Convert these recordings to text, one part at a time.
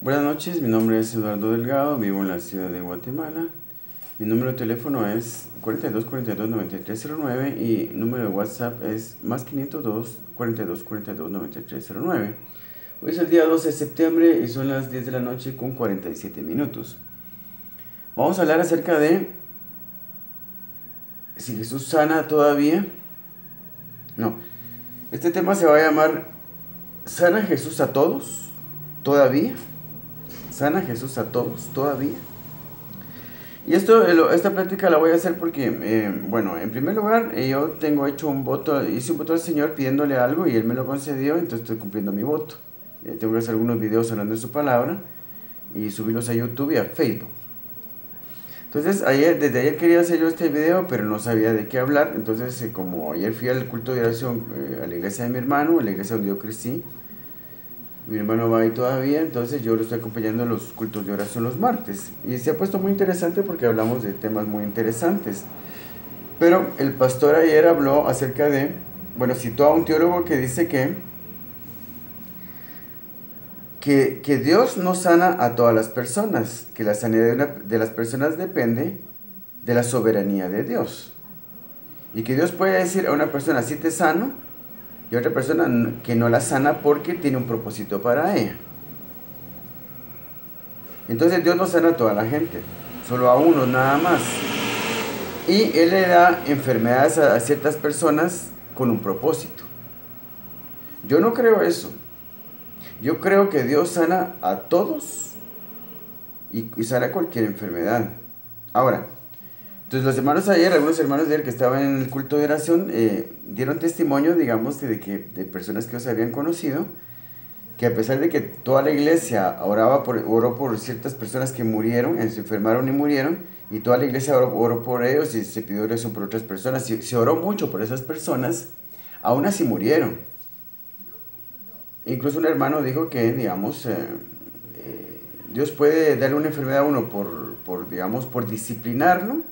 Buenas noches, mi nombre es Eduardo Delgado, vivo en la ciudad de Guatemala. Mi número de teléfono es 4242-9309 y número de WhatsApp es más 502 4242-9309. Hoy es el día 12 de septiembre y son las 10 de la noche con 47 minutos. Vamos a hablar acerca de si Jesús sana todavía. No, este tema se va a llamar ¿sana Jesús a todos todavía? ¿Sana Jesús a todos todavía? Y esta plática la voy a hacer porque, bueno, en primer lugar, yo tengo hecho un voto, hice un voto al Señor pidiéndole algo y Él me lo concedió, entonces estoy cumpliendo mi voto. Tengo que hacer algunos videos hablando de su palabra y subirlos a YouTube y a Facebook. Entonces, desde ayer quería hacer yo este video, pero no sabía de qué hablar. Entonces, como ayer fui al culto de oración a la iglesia de mi hermano, a la iglesia donde yo crecí, mi hermano va ahí todavía, entonces yo lo estoy acompañando en los cultos de oración los martes. Y se ha puesto muy interesante porque hablamos de temas muy interesantes. Pero el pastor ayer habló acerca de, bueno, citó a un teólogo que dice que Dios no sana a todas las personas, que la sanidad de las personas depende de la soberanía de Dios. Y que Dios puede decir a una persona, sí te sano, y a otra persona que no la sana porque tiene un propósito para ella. Entonces Dios no sana a toda la gente, solo a uno nada más. Y Él le da enfermedades a ciertas personas con un propósito. Yo no creo eso. Yo creo que Dios sana a todos y sana cualquier enfermedad. Ahora, entonces los hermanos ayer, algunos hermanos de ayer que estaban en el culto de oración, dieron testimonio, digamos, de personas que ellos habían conocido, que a pesar de que toda la iglesia oró por ciertas personas que murieron, se enfermaron y murieron, y toda la iglesia oró por ellos y se pidió oración por otras personas, se oró mucho por esas personas, aún así murieron. Incluso un hermano dijo que, digamos, Dios puede darle una enfermedad a uno digamos, por disciplinarlo,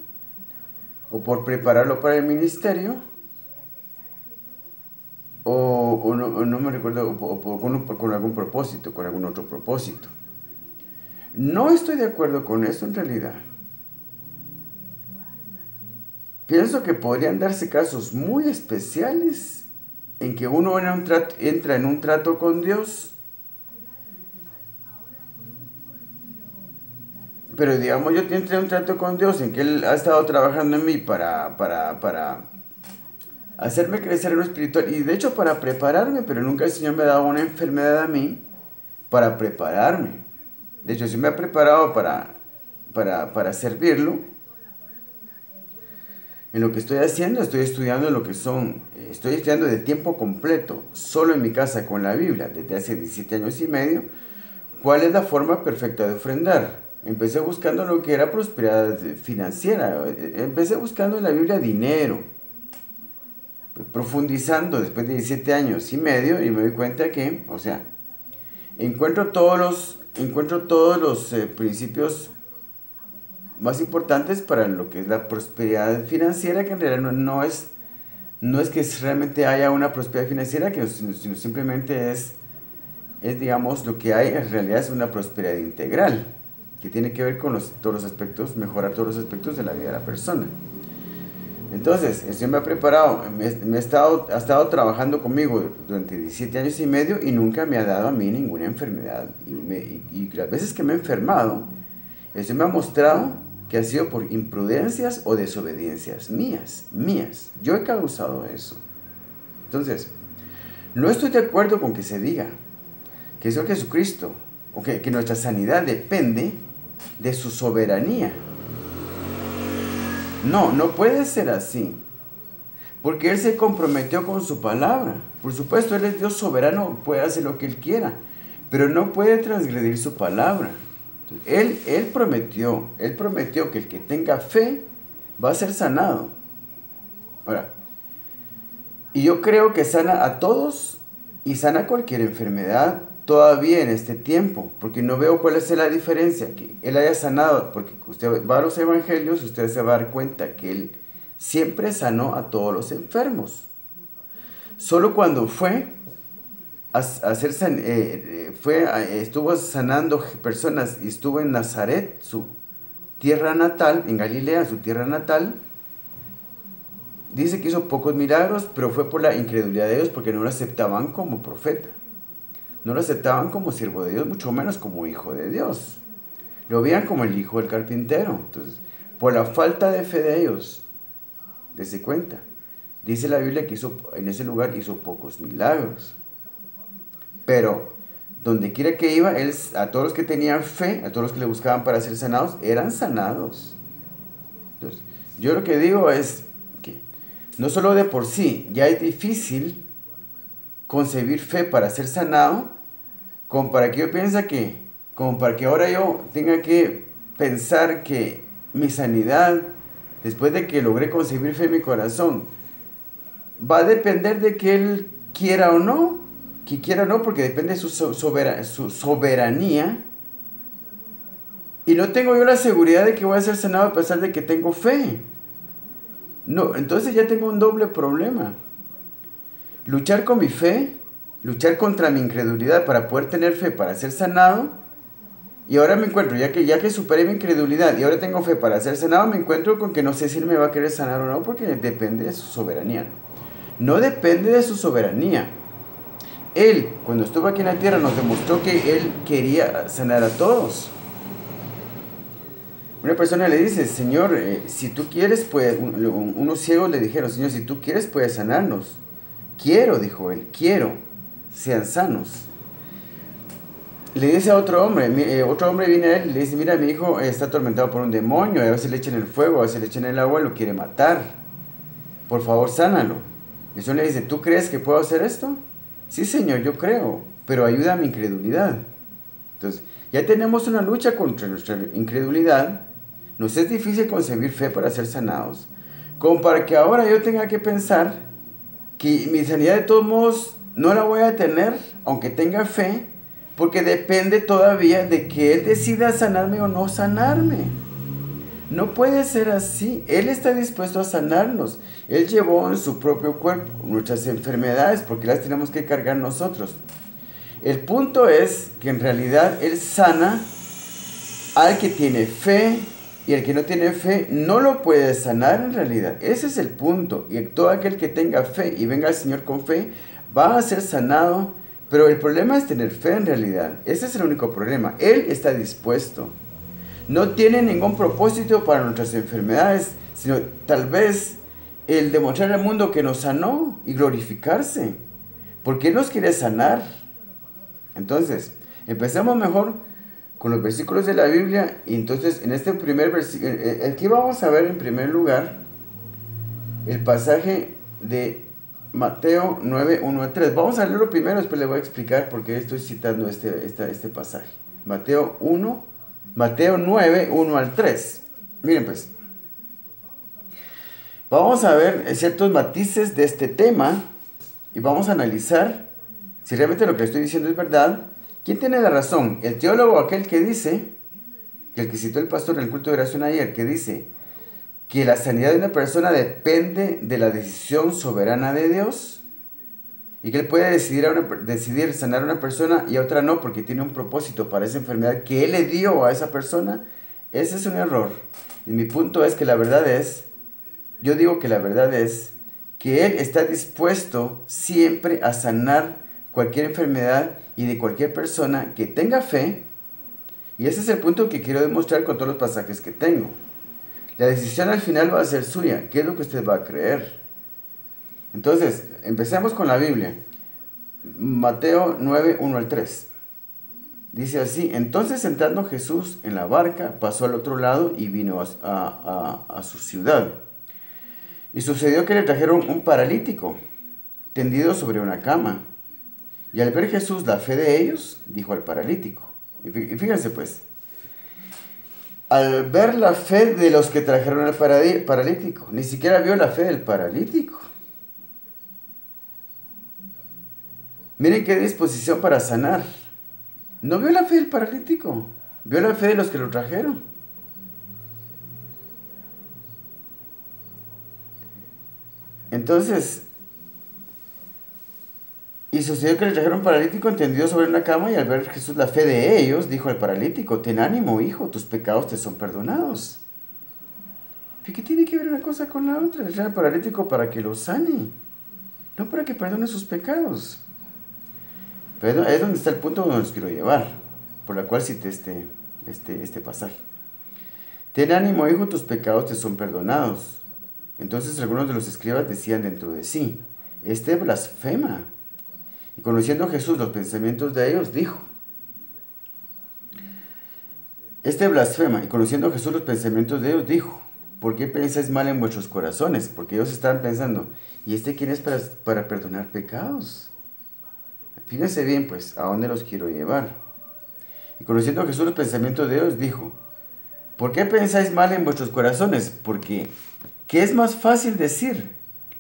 o por prepararlo para el ministerio, o no me recuerdo, con algún propósito, con algún otro propósito. No estoy de acuerdo con eso en realidad. Pienso que podrían darse casos muy especiales en que uno entra en un trato con Dios, pero digamos yo entré en un trato con Dios en que Él ha estado trabajando en mí para hacerme crecer en lo espiritual y de hecho para prepararme, pero nunca el Señor me ha dado una enfermedad a mí para prepararme. De hecho, sí me ha preparado para servirlo. En lo que estoy haciendo, estoy estudiando estoy estudiando de tiempo completo, solo en mi casa con la Biblia, desde hace 17 años y medio, cuál es la forma perfecta de ofrendar. Empecé buscando lo que era prosperidad financiera, empecé buscando en la Biblia dinero, profundizando después de 17 años y medio y me doy cuenta que, o sea, encuentro todos los principios más importantes para lo que es la prosperidad financiera, que en realidad no es que realmente haya una prosperidad financiera, sino simplemente digamos, lo que hay en realidad es una prosperidad integral, que tiene que ver con todos los aspectos, mejorar todos los aspectos de la vida de la persona. Entonces, el Señor me ha preparado, ha estado trabajando conmigo durante 17 años y medio y nunca me ha dado a mí ninguna enfermedad. Y las veces que me he enfermado, el Señor me ha mostrado que ha sido por imprudencias o desobediencias mías. Yo he causado eso. Entonces, no estoy de acuerdo con que se diga que el Señor Jesucristo, o que nuestra sanidad depende de su soberanía. No puede ser así. Porque Él se comprometió con su palabra. Por supuesto, Él es Dios soberano, puede hacer lo que Él quiera, pero no puede transgredir su palabra. Él prometió que el que tenga fe va a ser sanado. Ahora, y yo creo que sana a todos y sana cualquier enfermedad todavía en este tiempo, porque no veo cuál es la diferencia, que Él haya sanado, porque usted va a los evangelios y usted se va a dar cuenta que Él siempre sanó a todos los enfermos. Solo cuando fue estuvo sanando personas y estuvo en Nazaret, su tierra natal, en Galilea, su tierra natal. Dice que hizo pocos milagros, pero fue por la incredulidad de ellos porque no lo aceptaban como profeta. No lo aceptaban como siervo de Dios, mucho menos como hijo de Dios. Lo veían como el hijo del carpintero. Entonces, por la falta de fe de ellos, dése cuenta. Dice la Biblia que en ese lugar hizo pocos milagros. Pero donde quiera que iba, a todos los que tenían fe, a todos los que le buscaban para ser sanados, eran sanados. Entonces, yo lo que digo es que no solo de por sí ya es difícil concebir fe para ser sanado, como para que yo piense como para que ahora yo tenga que pensar que mi sanidad, después de que logré concebir fe en mi corazón, va a depender de que Él quiera o no, porque depende de su soberanía. Y no tengo yo la seguridad de que voy a ser sanado a pesar de que tengo fe. No, entonces ya tengo un doble problema. Luchar con mi fe, luchar contra mi incredulidad para poder tener fe, para ser sanado. Y ahora me encuentro, ya que superé mi incredulidad y ahora tengo fe para ser sanado, me encuentro con que no sé si Él me va a querer sanar o no, porque depende de su soberanía. No depende de su soberanía. Él, cuando estuvo aquí en la tierra, nos demostró que Él quería sanar a todos. Una persona le dice, Señor, si tú quieres, pues, unos ciegos le dijeron, Señor, si tú quieres, puedes sanarnos. Quiero, dijo él, quiero, sean sanos. Le dice a otro hombre viene a él y le dice, mira, mi hijo está atormentado por un demonio, a veces le echan el fuego, a veces le echan el agua y lo quiere matar. Por favor, sánalo. Y el Señor le dice, ¿tú crees que puedo hacer esto? Sí, Señor, yo creo, pero ayuda a mi incredulidad. Entonces, ya tenemos una lucha contra nuestra incredulidad. Nos es difícil concebir fe para ser sanados. Como para que ahora yo tenga que pensar que mi sanidad de todos modos no la voy a tener, aunque tenga fe, porque depende todavía de que Él decida sanarme o no sanarme. No puede ser así. Él está dispuesto a sanarnos. Él llevó en su propio cuerpo nuestras enfermedades porque las tenemos que cargar nosotros. El punto es que en realidad Él sana al que tiene fe y el que no tiene fe no lo puede sanar en realidad. Ese es el punto. Y todo aquel que tenga fe y venga al Señor con fe va a ser sanado. Pero el problema es tener fe en realidad. Ese es el único problema. Él está dispuesto. No tiene ningún propósito para nuestras enfermedades, sino tal vez el demostrar al mundo que nos sanó y glorificarse. Porque Él nos quiere sanar. Entonces, empecemos mejor con los versículos de la Biblia. Y entonces, en este primer versículo, aquí vamos a ver en primer lugar el pasaje de Mateo 9, 1 al 3. Vamos a leerlo primero, después le voy a explicar por qué estoy citando este pasaje. Mateo 9, 1 al 3. Miren pues, vamos a ver ciertos matices de este tema y vamos a analizar si realmente lo que estoy diciendo es verdad. ¿Quién tiene la razón? El teólogo, aquel que dice, que el que citó el pastor en el culto de oración ayer, que dice que la sanidad de una persona depende de la decisión soberana de Dios y que Él puede decidir sanar a una persona y a otra no porque tiene un propósito para esa enfermedad que Él le dio a esa persona. Ese es un error. Y mi punto es que yo digo que la verdad es que Él está dispuesto siempre a sanar cualquier enfermedad y de cualquier persona que tenga fe. Y ese es el punto que quiero demostrar con todos los pasajes que tengo. La decisión al final va a ser suya. ¿Qué es lo que usted va a creer? Entonces, empecemos con la Biblia. Mateo 9, 1 al 3. Dice así, entonces entrando Jesús en la barca, pasó al otro lado y vino a su ciudad. Y sucedió que le trajeron un paralítico, tendido sobre una cama. Y al ver Jesús la fe de ellos, dijo al paralítico. Y fíjense pues, al ver la fe de los que trajeron al paralítico, ni siquiera vio la fe del paralítico. Miren qué disposición para sanar. No vio la fe del paralítico, vio la fe de los que lo trajeron. Entonces, Y sucedió que le trajeron un paralítico tendido sobre una cama, y al ver Jesús la fe de ellos, dijo al paralítico: ten ánimo, hijo, tus pecados te son perdonados. ¿Y qué tiene que ver una cosa con la otra? Le trae al paralítico para que lo sane, no para que perdone sus pecados. Pero es donde está el punto donde los quiero llevar, por la cual cité este pasaje. Ten ánimo, hijo, tus pecados te son perdonados. Entonces algunos de los escribas decían dentro de sí: este blasfema. Y conociendo Jesús los pensamientos de ellos, dijo: este blasfema. Y conociendo Jesús los pensamientos de ellos, dijo: ¿por qué pensáis mal en vuestros corazones? Porque ellos estaban pensando: ¿y este quién es para perdonar pecados? Fíjense bien, pues, a dónde los quiero llevar. Y conociendo Jesús los pensamientos de ellos, dijo: ¿por qué pensáis mal en vuestros corazones? Porque, ¿qué es más fácil decir?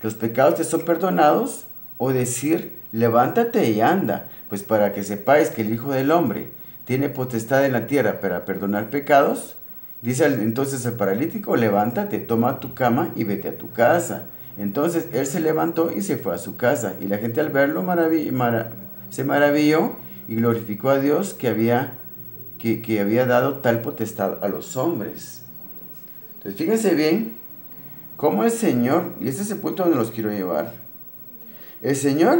¿Los pecados te son perdonados? O decir: levántate y anda, pues para que sepáis que el Hijo del Hombre tiene potestad en la tierra para perdonar pecados. Dice entonces el paralítico: levántate, toma tu cama y vete a tu casa. Entonces él se levantó y se fue a su casa. Y la gente al verlo se maravilló y glorificó a Dios que había dado tal potestad a los hombres. Entonces fíjense bien cómo el Señor, y este es el punto donde los quiero llevar. El Señor,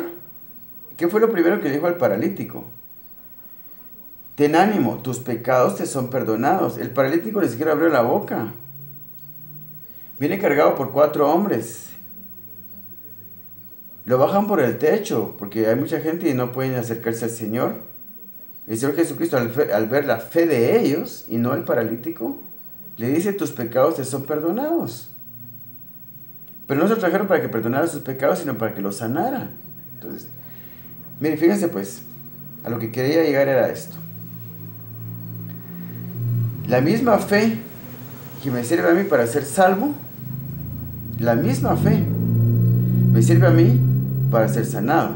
¿qué fue lo primero que le dijo al paralítico? Ten ánimo, tus pecados te son perdonados. El paralítico ni siquiera abrió la boca. Viene cargado por 4 hombres. Lo bajan por el techo, porque hay mucha gente y no pueden acercarse al Señor. El Señor Jesucristo, al ver la fe de ellos y no el paralítico, le dice: tus pecados te son perdonados. Pero no se lo trajeron para que perdonara sus pecados, sino para que los sanara. Entonces, miren, fíjense pues, a lo que quería llegar era esto. La misma fe que me sirve a mí para ser salvo, la misma fe me sirve a mí para ser sanado.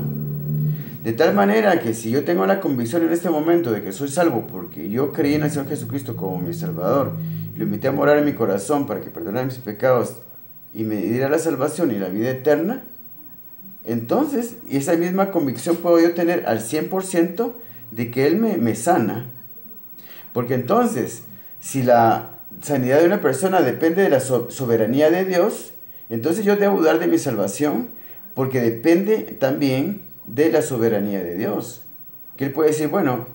De tal manera que si yo tengo la convicción en este momento de que soy salvo porque yo creí en el Señor Jesucristo como mi Salvador, y lo invité a morar en mi corazón para que perdonara mis pecados y me diera la salvación y la vida eterna, entonces esa misma convicción puedo yo tener al 100% de que Él me sana. Porque entonces, si la sanidad de una persona depende de la soberanía de Dios, entonces yo debo dudar de mi salvación, porque depende también de la soberanía de Dios. Que Él puede decir: bueno,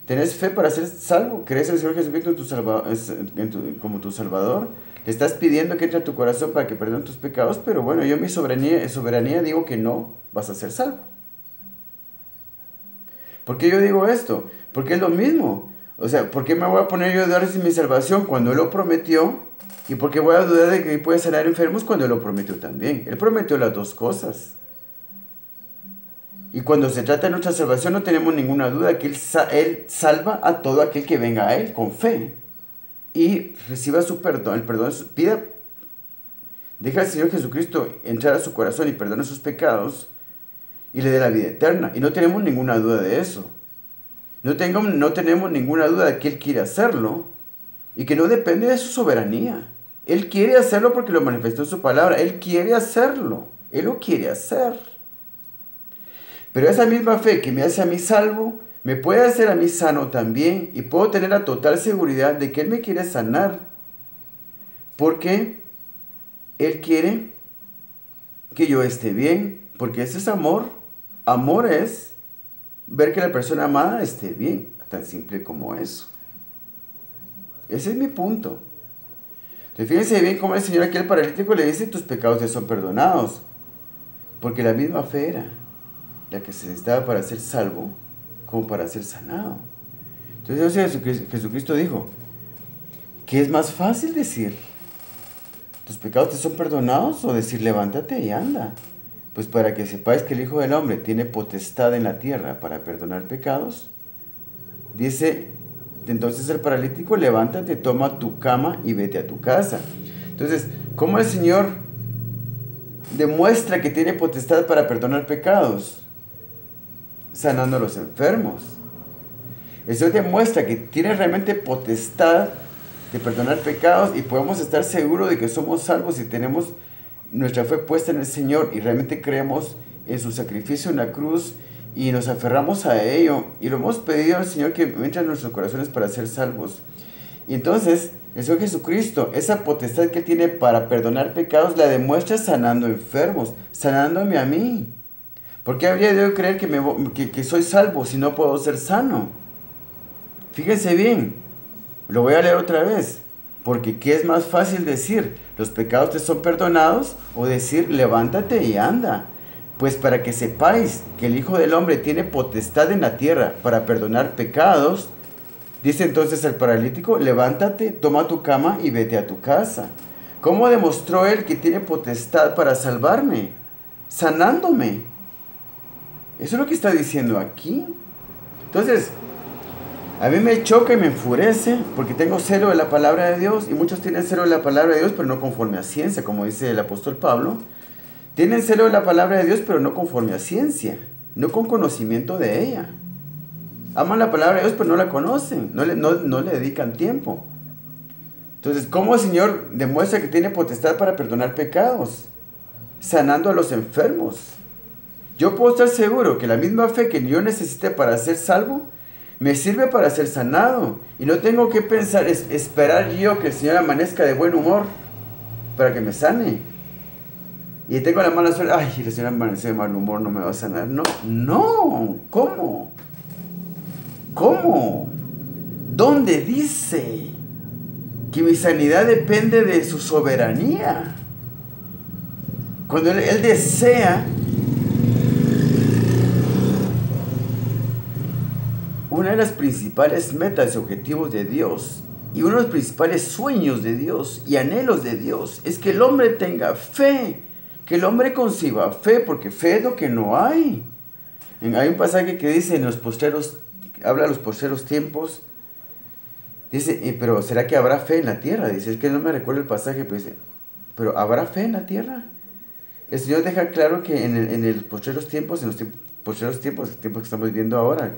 ¿tenés fe para ser salvo? ¿Crees en el Señor Jesucristo como tu Salvador? Le estás pidiendo que entre a tu corazón para que perdone tus pecados, pero bueno, yo en mi soberanía digo que no vas a ser salvo. ¿Por qué yo digo esto? Porque es lo mismo. O sea, ¿por qué me voy a poner yo a dudar de mi salvación cuando Él lo prometió? ¿Y por qué voy a dudar de que Él puede sanar enfermos cuando Él lo prometió también? Él prometió las dos cosas. Y cuando se trata de nuestra salvación no tenemos ninguna duda que Él salva a todo aquel que venga a Él con fe y reciba su perdón, el perdón, deja al Señor Jesucristo entrar a su corazón y perdone sus pecados y le dé la vida eterna. Y no tenemos ninguna duda de eso. No tenemos ninguna duda de que Él quiere hacerlo y que no depende de su soberanía. Él quiere hacerlo porque lo manifestó en su palabra. Él quiere hacerlo. Él lo quiere hacer. Pero esa misma fe que me hace a mí salvo, me puede hacer a mí sano también, y puedo tener la total seguridad de que Él me quiere sanar. Porque Él quiere que yo esté bien. Porque ese es amor. Amor es ver que la persona amada esté bien. Tan simple como eso. Ese es mi punto. Entonces fíjense bien cómo el Señor aquí al paralítico le dice: tus pecados te son perdonados. Porque la misma fe era la que se necesitaba para ser salvo como para ser sanado. Entonces Jesucristo dijo: ¿qué es más fácil decir? ¿Tus pecados te son perdonados? O decir: levántate y anda. Pues para que sepáis que el Hijo del Hombre tiene potestad en la tierra para perdonar pecados. Dice entonces el paralítico: levántate, toma tu cama y vete a tu casa. Entonces, ¿cómo el Señor demuestra que tiene potestad para perdonar pecados? Sanando a los enfermos. El Señor demuestra que tiene realmente potestad de perdonar pecados, y podemos estar seguros de que somos salvos si tenemos nuestra fe puesta en el Señor y realmente creemos en su sacrificio en la cruz y nos aferramos a ello y lo hemos pedido al Señor que entre en nuestros corazones para ser salvos. Y entonces el Señor Jesucristo, esa potestad que tiene para perdonar pecados, la demuestra sanando enfermos, sanándome a mí. ¿Por qué habría de yo creer que soy salvo si no puedo ser sano? Fíjense bien, lo voy a leer otra vez. Porque ¿qué es más fácil decir? ¿Los pecados te son perdonados? O decir, levántate y anda. Pues para que sepáis que el Hijo del Hombre tiene potestad en la tierra para perdonar pecados, dice entonces el paralítico, levántate, toma tu cama y vete a tu casa. ¿Cómo demostró él que tiene potestad para salvarme? Sanándome. Eso es lo que está diciendo aquí. Entonces, a mí me choca y me enfurece porque tengo celo de la palabra de Dios y muchos tienen celo de la palabra de Dios pero no conforme a ciencia, como dice el apóstol Pablo. Tienen celo de la palabra de Dios pero no conforme a ciencia, no con conocimiento de ella. Aman la palabra de Dios pero no la conocen, no le dedican tiempo. Entonces, ¿cómo el Señor demuestra que tiene potestad para perdonar pecados? Sanando a los enfermos. Yo puedo estar seguro que la misma fe que yo necesité para ser salvo, me sirve para ser sanado. Y no tengo que pensar, esperar yo que el Señor amanezca de buen humor para que me sane. Y tengo la mala suerte, ay, el Señor amaneció de mal humor, no me va a sanar. No, ¿cómo? ¿Cómo? ¿Dónde dice que mi sanidad depende de su soberanía? Cuando Él desea, una de las principales metas y objetivos de Dios y uno de los principales sueños de Dios y anhelos de Dios es que el hombre tenga fe, que el hombre conciba fe, porque fe es lo que no hay. Hay un pasaje que dice en los postreros, habla de los postreros tiempos, dice, pero ¿será que habrá fe en la tierra? Dice, es que no me recuerdo el pasaje, pero dice, ¿pero habrá fe en la tierra? El Señor deja claro que en los postreros tiempos, el tiempo que estamos viviendo ahora,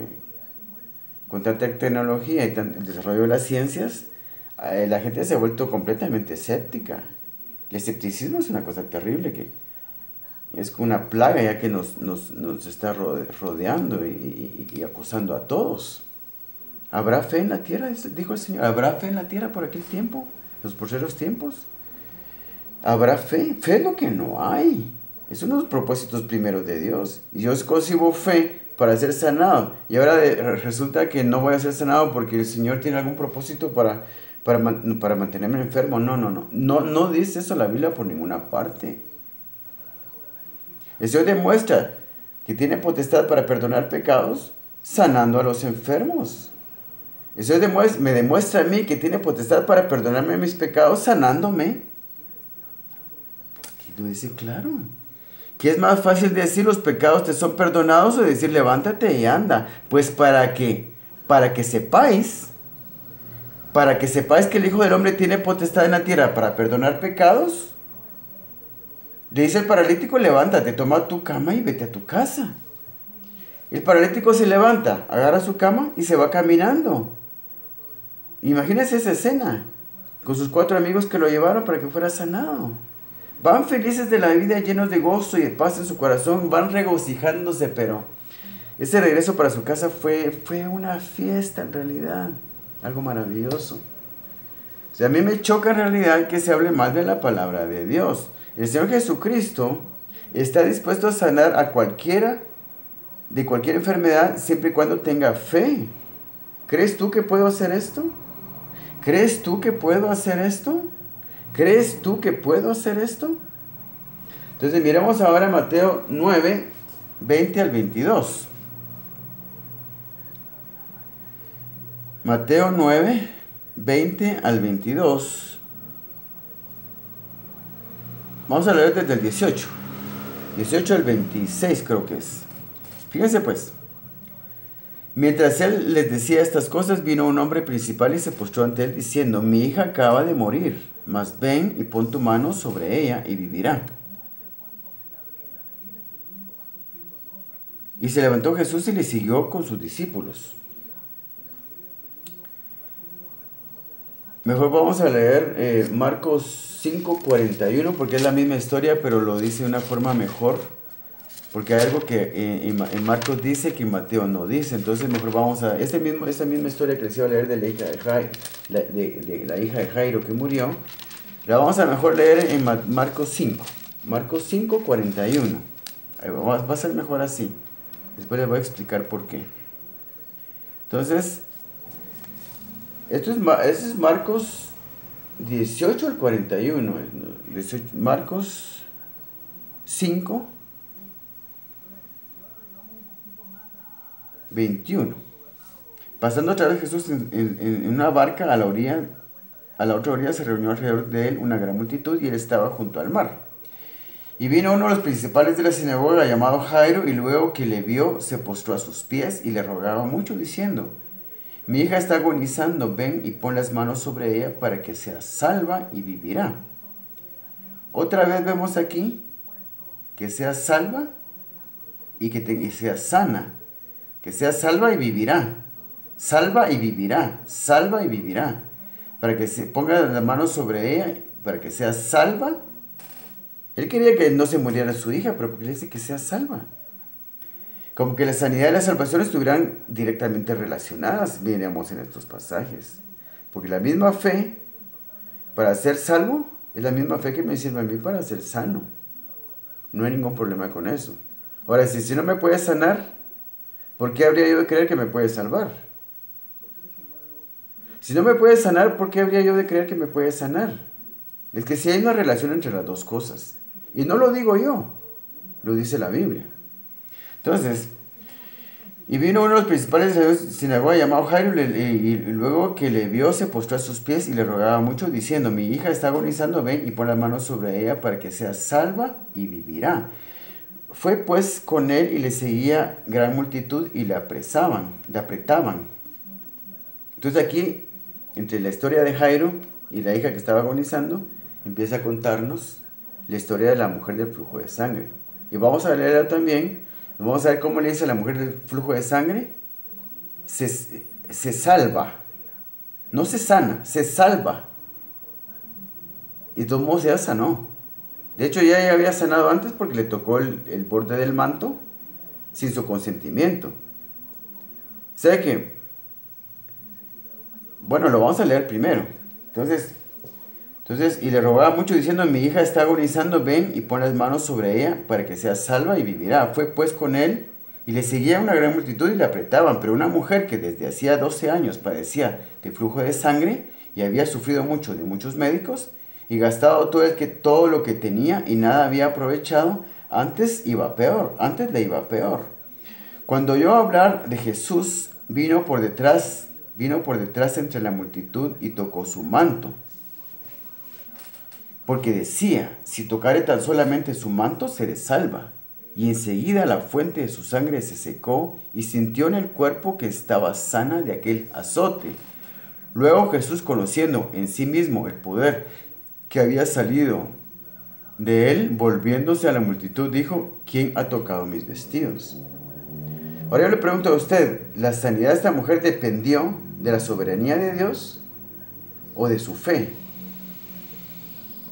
con tanta tecnología y el desarrollo de las ciencias, la gente se ha vuelto completamente escéptica. El escepticismo es una cosa terrible, que es una plaga ya que nos está rodeando y acosando a todos. ¿Habrá fe en la tierra? Dijo el Señor. ¿Habrá fe en la tierra por aquel tiempo? ¿Los postreros tiempos? ¿Habrá fe? Fe es lo que no hay. Es uno de los propósitos primeros de Dios. Y yo concibo fe para ser sanado. Y ahora resulta que no voy a ser sanado porque el Señor tiene algún propósito para mantenerme enfermo. No dice eso la Biblia por ninguna parte. El Señor demuestra que tiene potestad para perdonar pecados sanando a los enfermos. El Señor me demuestra a mí que tiene potestad para perdonarme mis pecados sanándome. Aquí lo dice claro. ¿Qué es más fácil decir los pecados te son perdonados o decir levántate y anda? Pues ¿para qué? Para que sepáis que el Hijo del Hombre tiene potestad en la tierra para perdonar pecados. Le dice el paralítico, levántate, toma tu cama y vete a tu casa. El paralítico se levanta, agarra su cama y se va caminando. Imagínense esa escena, con sus 4 amigos que lo llevaron para que fuera sanado. Van felices de la vida, llenos de gozo y de paz en su corazón, van regocijándose, pero ese regreso para su casa fue una fiesta en realidad, algo maravilloso. O sea, a mí me choca en realidad que se hable mal de la palabra de Dios. El Señor Jesucristo está dispuesto a sanar a cualquiera de cualquier enfermedad siempre y cuando tenga fe. ¿Crees tú que puedo hacer esto? ¿Crees tú que puedo hacer esto? ¿Crees tú que puedo hacer esto? Entonces miremos ahora Mateo 9, 20 al 22. Mateo 9, 20 al 22. Vamos a leer desde el 18. 18 al 26 creo que es. Fíjense pues. Mientras él les decía estas cosas, vino un hombre principal y se postró ante él diciendo, mi hija acaba de morir, mas ven y pon tu mano sobre ella y vivirá. Y se levantó Jesús y le siguió con sus discípulos. Mejor vamos a leer Marcos 5:41 porque es la misma historia, pero lo dice de una forma mejor porque hay algo que en Marcos dice que en Mateo no dice. Entonces mejor vamos a esta misma historia que les iba a leer de la hija de Jairo, de la hija de Jairo que murió. La vamos a mejor leer en Marcos 5. Marcos 5, 41. Va a ser mejor así. Después les voy a explicar por qué. Entonces, esto es Marcos 18 al 41. Marcos 5, 21. Pasando otra vez Jesús en una barca a la otra orilla se reunió alrededor de él una gran multitud y él estaba junto al mar. Y vino uno de los principales de la sinagoga llamado Jairo y luego que le vio se postró a sus pies y le rogaba mucho diciendo: mi hija está agonizando, ven y pon las manos sobre ella para que sea salva y vivirá. Otra vez vemos aquí que sea salva y sea sana. Que sea salva y vivirá. Salva y vivirá. Salva y vivirá. Para que se ponga las manos sobre ella, para que sea salva. Él quería que no se muriera su hija, pero porque le dice que sea salva. Como que la sanidad y la salvación estuvieran directamente relacionadas, veríamos en estos pasajes. Porque la misma fe para ser salvo es la misma fe que me sirve a mí para ser sano. No hay ningún problema con eso. Ahora, si no me puede sanar, ¿por qué habría yo de creer que me puede salvar? Si no me puede sanar, ¿por qué habría yo de creer que me puede sanar? Es que si hay una relación entre las dos cosas. Y no lo digo yo, lo dice la Biblia. Entonces, y vino uno de los principales de la sinagoga llamado Jairo y luego que le vio se postró a sus pies y le rogaba mucho diciendo: mi hija está agonizando, ven y pon las manos sobre ella para que sea salva y vivirá. Fue pues con él y le seguía gran multitud y le apretaban. Entonces aquí, entre la historia de Jairo y la hija que estaba agonizando, empieza a contarnos la historia de la mujer del flujo de sangre. Y vamos a leerla también. Vamos a ver cómo le dice a la mujer del flujo de sangre. Se salva. No se sana, se salva. Y de todos modos ella sanó. De hecho, ella ya había sanado antes porque le tocó el borde del manto sin su consentimiento. O sea que, bueno, lo vamos a leer primero. Entonces, y le rogaba mucho diciendo: mi hija está agonizando, ven y pon las manos sobre ella para que sea salva y vivirá. Fue pues con él y le seguía una gran multitud y le apretaban. Pero una mujer que desde hacía 12 años padecía de flujo de sangre y había sufrido mucho de muchos médicos y gastado todo lo que tenía y nada había aprovechado, antes le iba peor. Cuando oyó hablar de Jesús, vino por detrás entre la multitud y tocó su manto. Porque decía: si tocare tan solamente su manto, seré salva. Y enseguida la fuente de su sangre se secó y sintió en el cuerpo que estaba sana de aquel azote. Luego Jesús, conociendo en sí mismo el poder que había salido de él, volviéndose a la multitud, dijo: ¿quién ha tocado mis vestidos? Ahora yo le pregunto a usted, ¿la sanidad de esta mujer dependió de la soberanía de Dios o de su fe?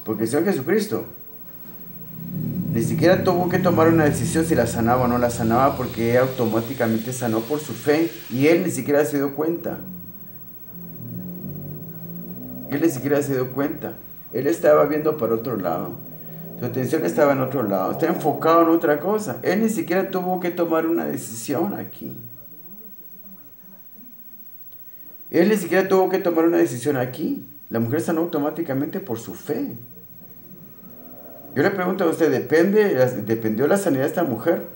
Porque el Señor Jesucristo ni siquiera tuvo que tomar una decisión si la sanaba o no la sanaba, porque ella automáticamente sanó por su fe y él ni siquiera se dio cuenta. Él estaba viendo para otro lado. Su atención estaba en otro lado. Está enfocado en otra cosa. Él ni siquiera tuvo que tomar una decisión aquí. La mujer sanó automáticamente por su fe. Yo le pregunto a usted, ¿dependió la sanidad de esta mujer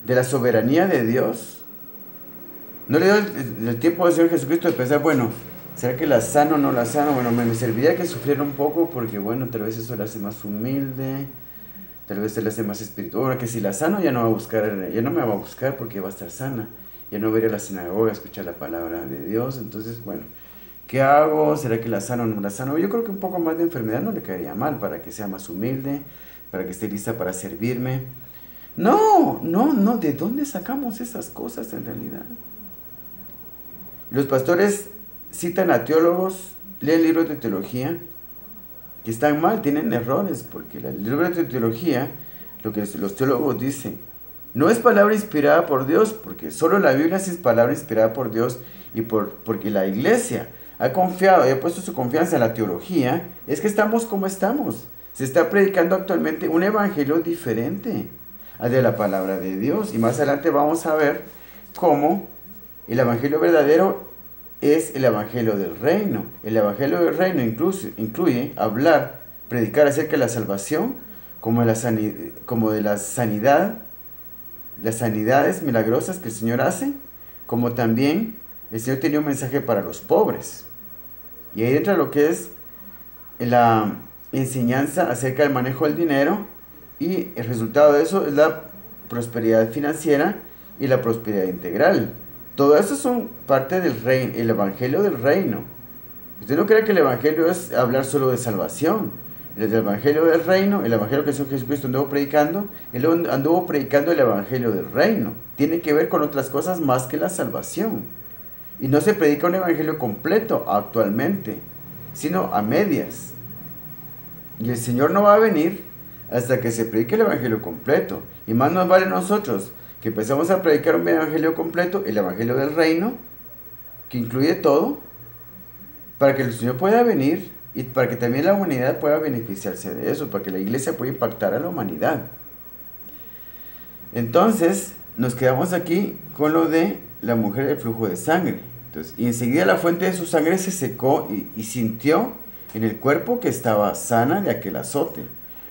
de la soberanía de Dios? ¿No le dio el tiempo al Señor Jesucristo de pensar, bueno, ¿será que la sano o no la sano? Bueno, me serviría que sufriera un poco porque, bueno, tal vez eso la hace más humilde, tal vez se la hace más espiritual. Ahora que si la sano ya no me va a buscar porque va a estar sana. Ya no va a ir a la sinagoga a escuchar la palabra de Dios. Entonces, bueno, ¿qué hago? ¿Será que la sano o no la sano? Yo creo que un poco más de enfermedad no le caería mal para que sea más humilde, para que esté lista para servirme. No, ¿de dónde sacamos esas cosas en realidad? Los pastores citan a teólogos, leen libros de teología que están mal, tienen errores, porque el libro de teología, lo que los teólogos dicen, No es palabra inspirada por Dios, porque solo la Biblia sí es palabra inspirada por Dios y porque la iglesia ha confiado y ha puesto su confianza en la teología, es que estamos como estamos. Se está predicando actualmente un evangelio diferente al de la palabra de Dios. Y más adelante vamos a ver cómo el evangelio verdadero es el evangelio del reino. El evangelio del reino incluye hablar, predicar acerca de la salvación, como de la sanidad, las sanidades milagrosas que el Señor hace, como también el Señor tenía un mensaje para los pobres. Y ahí entra lo que es la enseñanza acerca del manejo del dinero, y el resultado de eso es la prosperidad financiera y la prosperidad integral. Todo eso son parte del reino, el evangelio del reino. Usted no cree que el evangelio es hablar solo de salvación. El evangelio del reino, el evangelio que Jesucristo anduvo predicando, él anduvo predicando el evangelio del reino. Tiene que ver con otras cosas más que la salvación. Y no se predica un evangelio completo actualmente, sino a medias. Y el Señor no va a venir hasta que se predique el evangelio completo. Y más nos vale a nosotros que empezamos a predicar un evangelio completo, el evangelio del reino, que incluye todo, para que el Señor pueda venir y para que también la humanidad pueda beneficiarse de eso, para que la iglesia pueda impactar a la humanidad. Entonces, nos quedamos aquí con lo de la mujer del flujo de sangre. Entonces, y enseguida la fuente de su sangre se secó y sintió en el cuerpo que estaba sana de aquel azote.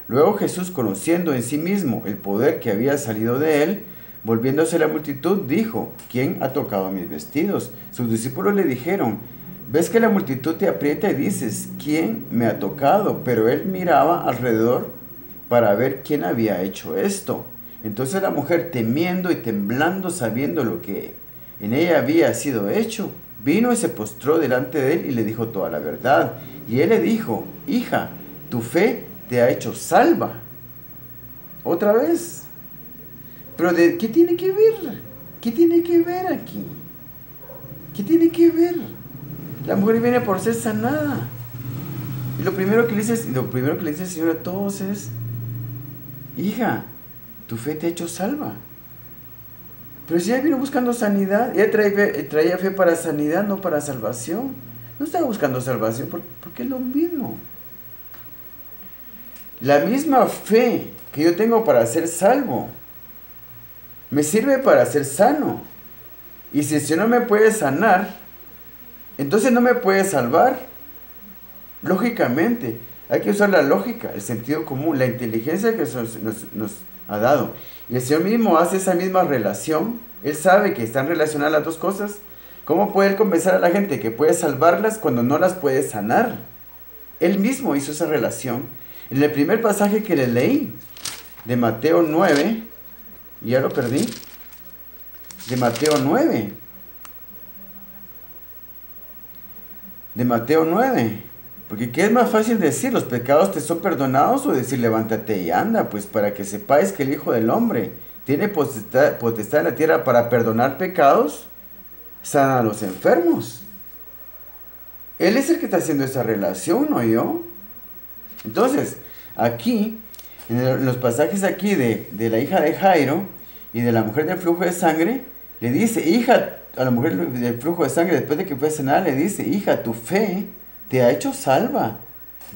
Luego Jesús, conociendo en sí mismo el poder que había salido de él, volviéndose a la multitud, dijo: ¿Quién ha tocado mis vestidos? Sus discípulos le dijeron: ¿Ves que la multitud te aprieta y dices: ¿Quién me ha tocado? Pero él miraba alrededor para ver quién había hecho esto. Entonces la mujer, temiendo y temblando, sabiendo lo que en ella había sido hecho, vino y se postró delante de él y le dijo toda la verdad. Y él le dijo: Hija, tu fe te ha hecho salva. Otra vez. Pero ¿qué tiene que ver? ¿Qué tiene que ver aquí? ¿Qué tiene que ver? La mujer viene por ser sanada. Y lo primero que le dice el Señor a todos es: hija, tu fe te ha hecho salva. Pero si ella vino buscando sanidad, ella traía fe para sanidad, no para salvación. No estaba buscando salvación, porque es lo mismo. La misma fe que yo tengo para ser salvo me sirve para ser sano. Y si el Señor no me puede sanar, entonces no me puede salvar. Lógicamente, hay que usar la lógica, el sentido común, la inteligencia que nos ha dado. Y el Señor mismo hace esa misma relación. Él sabe que están relacionadas las dos cosas. ¿Cómo puede Él convencer a la gente que puede salvarlas cuando no las puede sanar? Él mismo hizo esa relación. En el primer pasaje que le leí, de Mateo 9, y ya lo perdí, de Mateo 9. De Mateo 9. Porque ¿qué es más fácil decir? ¿Los pecados te son perdonados? O decir: levántate y anda. Pues para que sepáis que el Hijo del Hombre tiene potestad en la tierra para perdonar pecados, sana a los enfermos. Él es el que está haciendo esa relación, no yo. Entonces, aquí, en los pasajes aquí de la hija de Jairo y de la mujer del flujo de sangre, le dice: hija, a la mujer del flujo de sangre, después de que fue sanada, le dice: hija, tu fe te ha hecho salva.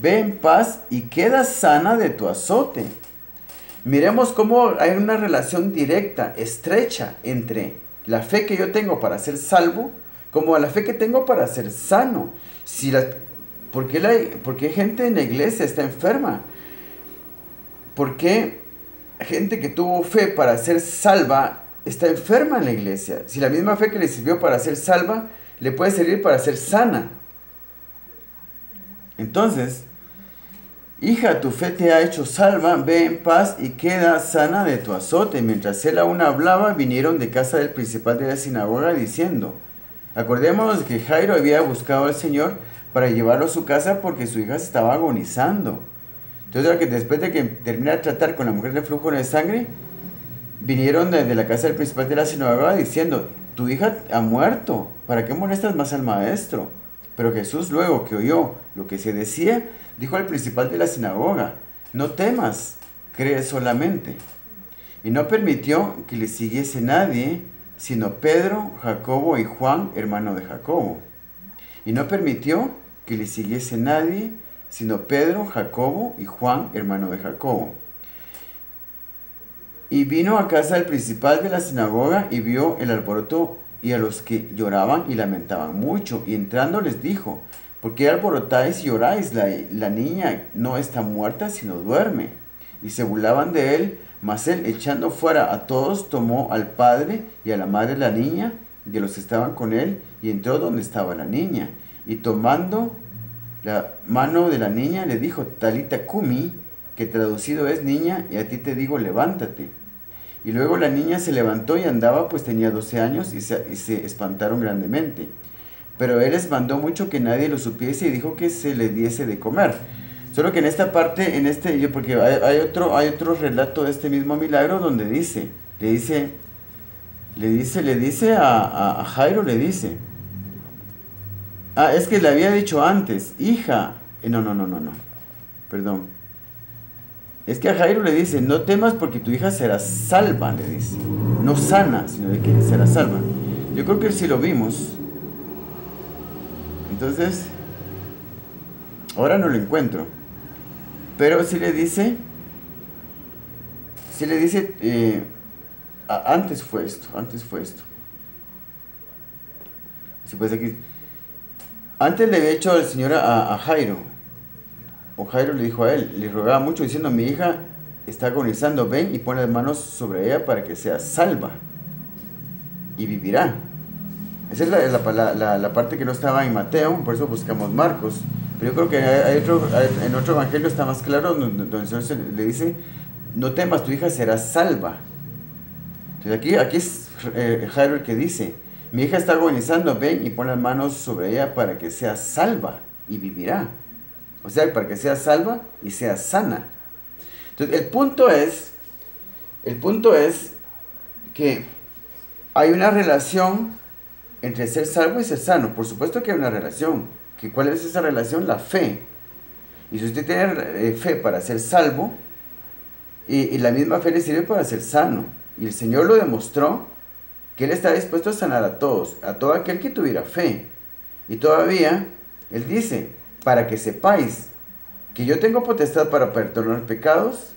Ve en paz y queda sana de tu azote. Miremos cómo hay una relación directa, estrecha, entre la fe que yo tengo para ser salvo, como la fe que tengo para ser sano. ¿Por qué gente en la iglesia está enferma? ¿Por qué gente que tuvo fe para ser salva está enferma en la iglesia? Si la misma fe que le sirvió para ser salva, le puede servir para ser sana. Entonces, hija, tu fe te ha hecho salva, ve en paz y queda sana de tu azote. Mientras él aún hablaba, vinieron de casa del principal de la sinagoga diciendo: acordémonos que Jairo había buscado al Señor para llevarlo a su casa porque su hija estaba agonizando. Entonces, después de que termina de tratar con la mujer del flujo de sangre, vinieron de la casa del principal de la sinagoga diciendo: tu hija ha muerto, ¿para qué molestas más al maestro? Pero Jesús, luego que oyó lo que se decía, dijo al principal de la sinagoga: no temas, cree solamente. Y no permitió que le siguiese nadie, sino Pedro, Jacobo y Juan, hermano de Jacobo. Y no permitió que le siguiese nadie, sino Pedro, Jacobo y Juan, hermano de Jacobo. Y vino a casa del principal de la sinagoga y vio el alboroto y a los que lloraban y lamentaban mucho. Y entrando les dijo: ¿por qué alborotáis y lloráis? La niña no está muerta, sino duerme. Y se burlaban de él, mas él, echando fuera a todos, tomó al padre y a la madre de la niña, de los que estaban con él, y entró donde estaba la niña. Y tomando la mano de la niña, le dijo: Talita cumi, que traducido es: niña, y a ti te digo, levántate. Y luego la niña se levantó y andaba, pues tenía 12 años, y se espantaron grandemente. Pero él les mandó mucho que nadie lo supiese y dijo que se le diese de comer. Solo que en esta parte, porque hay otro relato de este mismo milagro donde le dice a Jairo, le dice, es que le había dicho antes, hija, no, perdón. Es que a Jairo le dice: no temas porque tu hija será salva, le dice. No sana, sino de que será salva. Yo creo que sí lo vimos. Entonces, ahora no lo encuentro. Pero sí le dice, antes fue esto. Así pues aquí. Antes le había hecho al Señor a Jairo. O Jairo le dijo a él, le rogaba mucho diciendo: mi hija está agonizando, ven y pon las manos sobre ella para que sea salva y vivirá. Esa es la parte que no estaba en Mateo, por eso buscamos Marcos. Pero yo creo que en otro evangelio está más claro, donde el Señor le dice: no temas, tu hija será salva. Entonces aquí es Jairo el que dice: mi hija está agonizando, ven y pon las manos sobre ella para que sea salva y vivirá. O sea, para que sea salva y sea sana. Entonces, el punto es que hay una relación entre ser salvo y ser sano. Por supuesto que hay una relación. ¿Cuál es esa relación? La fe. Y si usted tiene fe para ser salvo, y la misma fe le sirve para ser sano. Y el Señor lo demostró, que Él está dispuesto a sanar a todos, a todo aquel que tuviera fe. Y todavía, Él dice: para que sepáis que yo tengo potestad para perdonar pecados,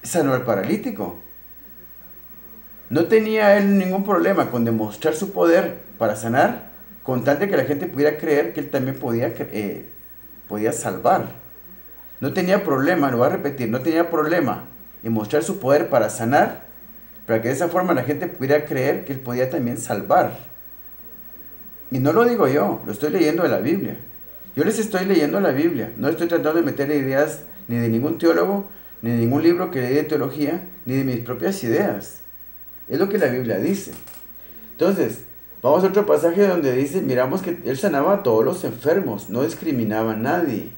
sanó al paralítico. No tenía él ningún problema con demostrar su poder para sanar, con tal de que la gente pudiera creer que él también podía salvar. No tenía problema, lo voy a repetir, no tenía problema en mostrar su poder para sanar, para que de esa forma la gente pudiera creer que él podía también salvar. Y no lo digo yo, lo estoy leyendo de la Biblia. Yo les estoy leyendo la Biblia, no estoy tratando de meter ideas ni de ningún teólogo, ni de ningún libro que leí de teología, ni de mis propias ideas. Es lo que la Biblia dice. Entonces, vamos a otro pasaje donde dice, miramos que Él sanaba a todos los enfermos, no discriminaba a nadie.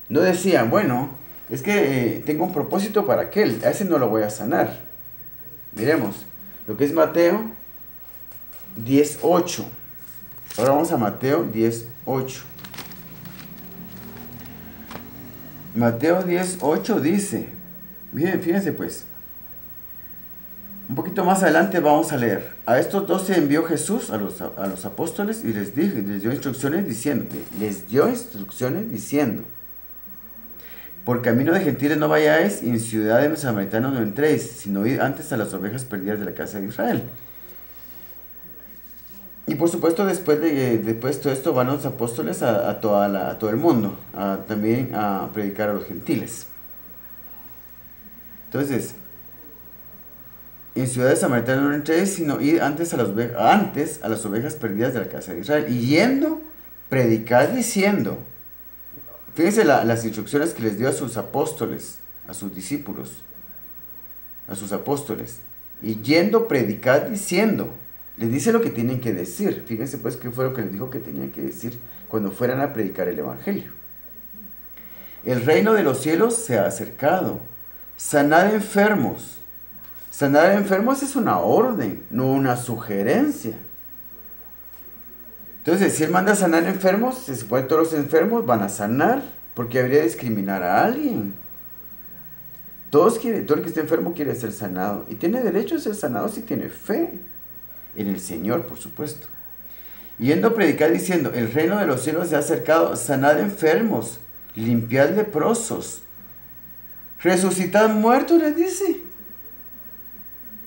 No decían, bueno, es que tengo un propósito para aquel, a ese no lo voy a sanar. Miremos, lo que es Mateo 10:8. Ahora vamos a Mateo 10:8. Mateo 10:8 dice, bien, fíjense pues, un poquito más adelante vamos a leer: a estos 12 envió Jesús a los apóstoles y les dio instrucciones diciendo, por camino de gentiles no vayáis, y en ciudad de samaritanos no entréis, sino id antes a las ovejas perdidas de la casa de Israel. Y por supuesto después de todo esto van los apóstoles a todo el mundo, también a predicar a los gentiles. Entonces, en ciudad de Samaritana no entréis, sino id antes a las ovejas perdidas de la casa de Israel. Y yendo, predicad diciendo. Fíjense las instrucciones que les dio a sus apóstoles, a sus discípulos, a sus apóstoles. Y yendo, predicad diciendo. Les dice lo que tienen que decir. Fíjense pues qué fue lo que les dijo que tenían que decir cuando fueran a predicar el evangelio. El reino de los cielos se ha acercado. Sanad enfermos. Sanar enfermos es una orden, no una sugerencia. Entonces, si Él manda a sanar enfermos, se supone que todos los enfermos van a sanar, porque habría de discriminar a alguien. Todo el que esté enfermo quiere ser sanado. Y tiene derecho a ser sanado si tiene fe en el Señor, por supuesto. Yendo a predicar diciendo, el reino de los cielos se ha acercado, sanad enfermos, limpiad leprosos, resucitad muertos, les dice.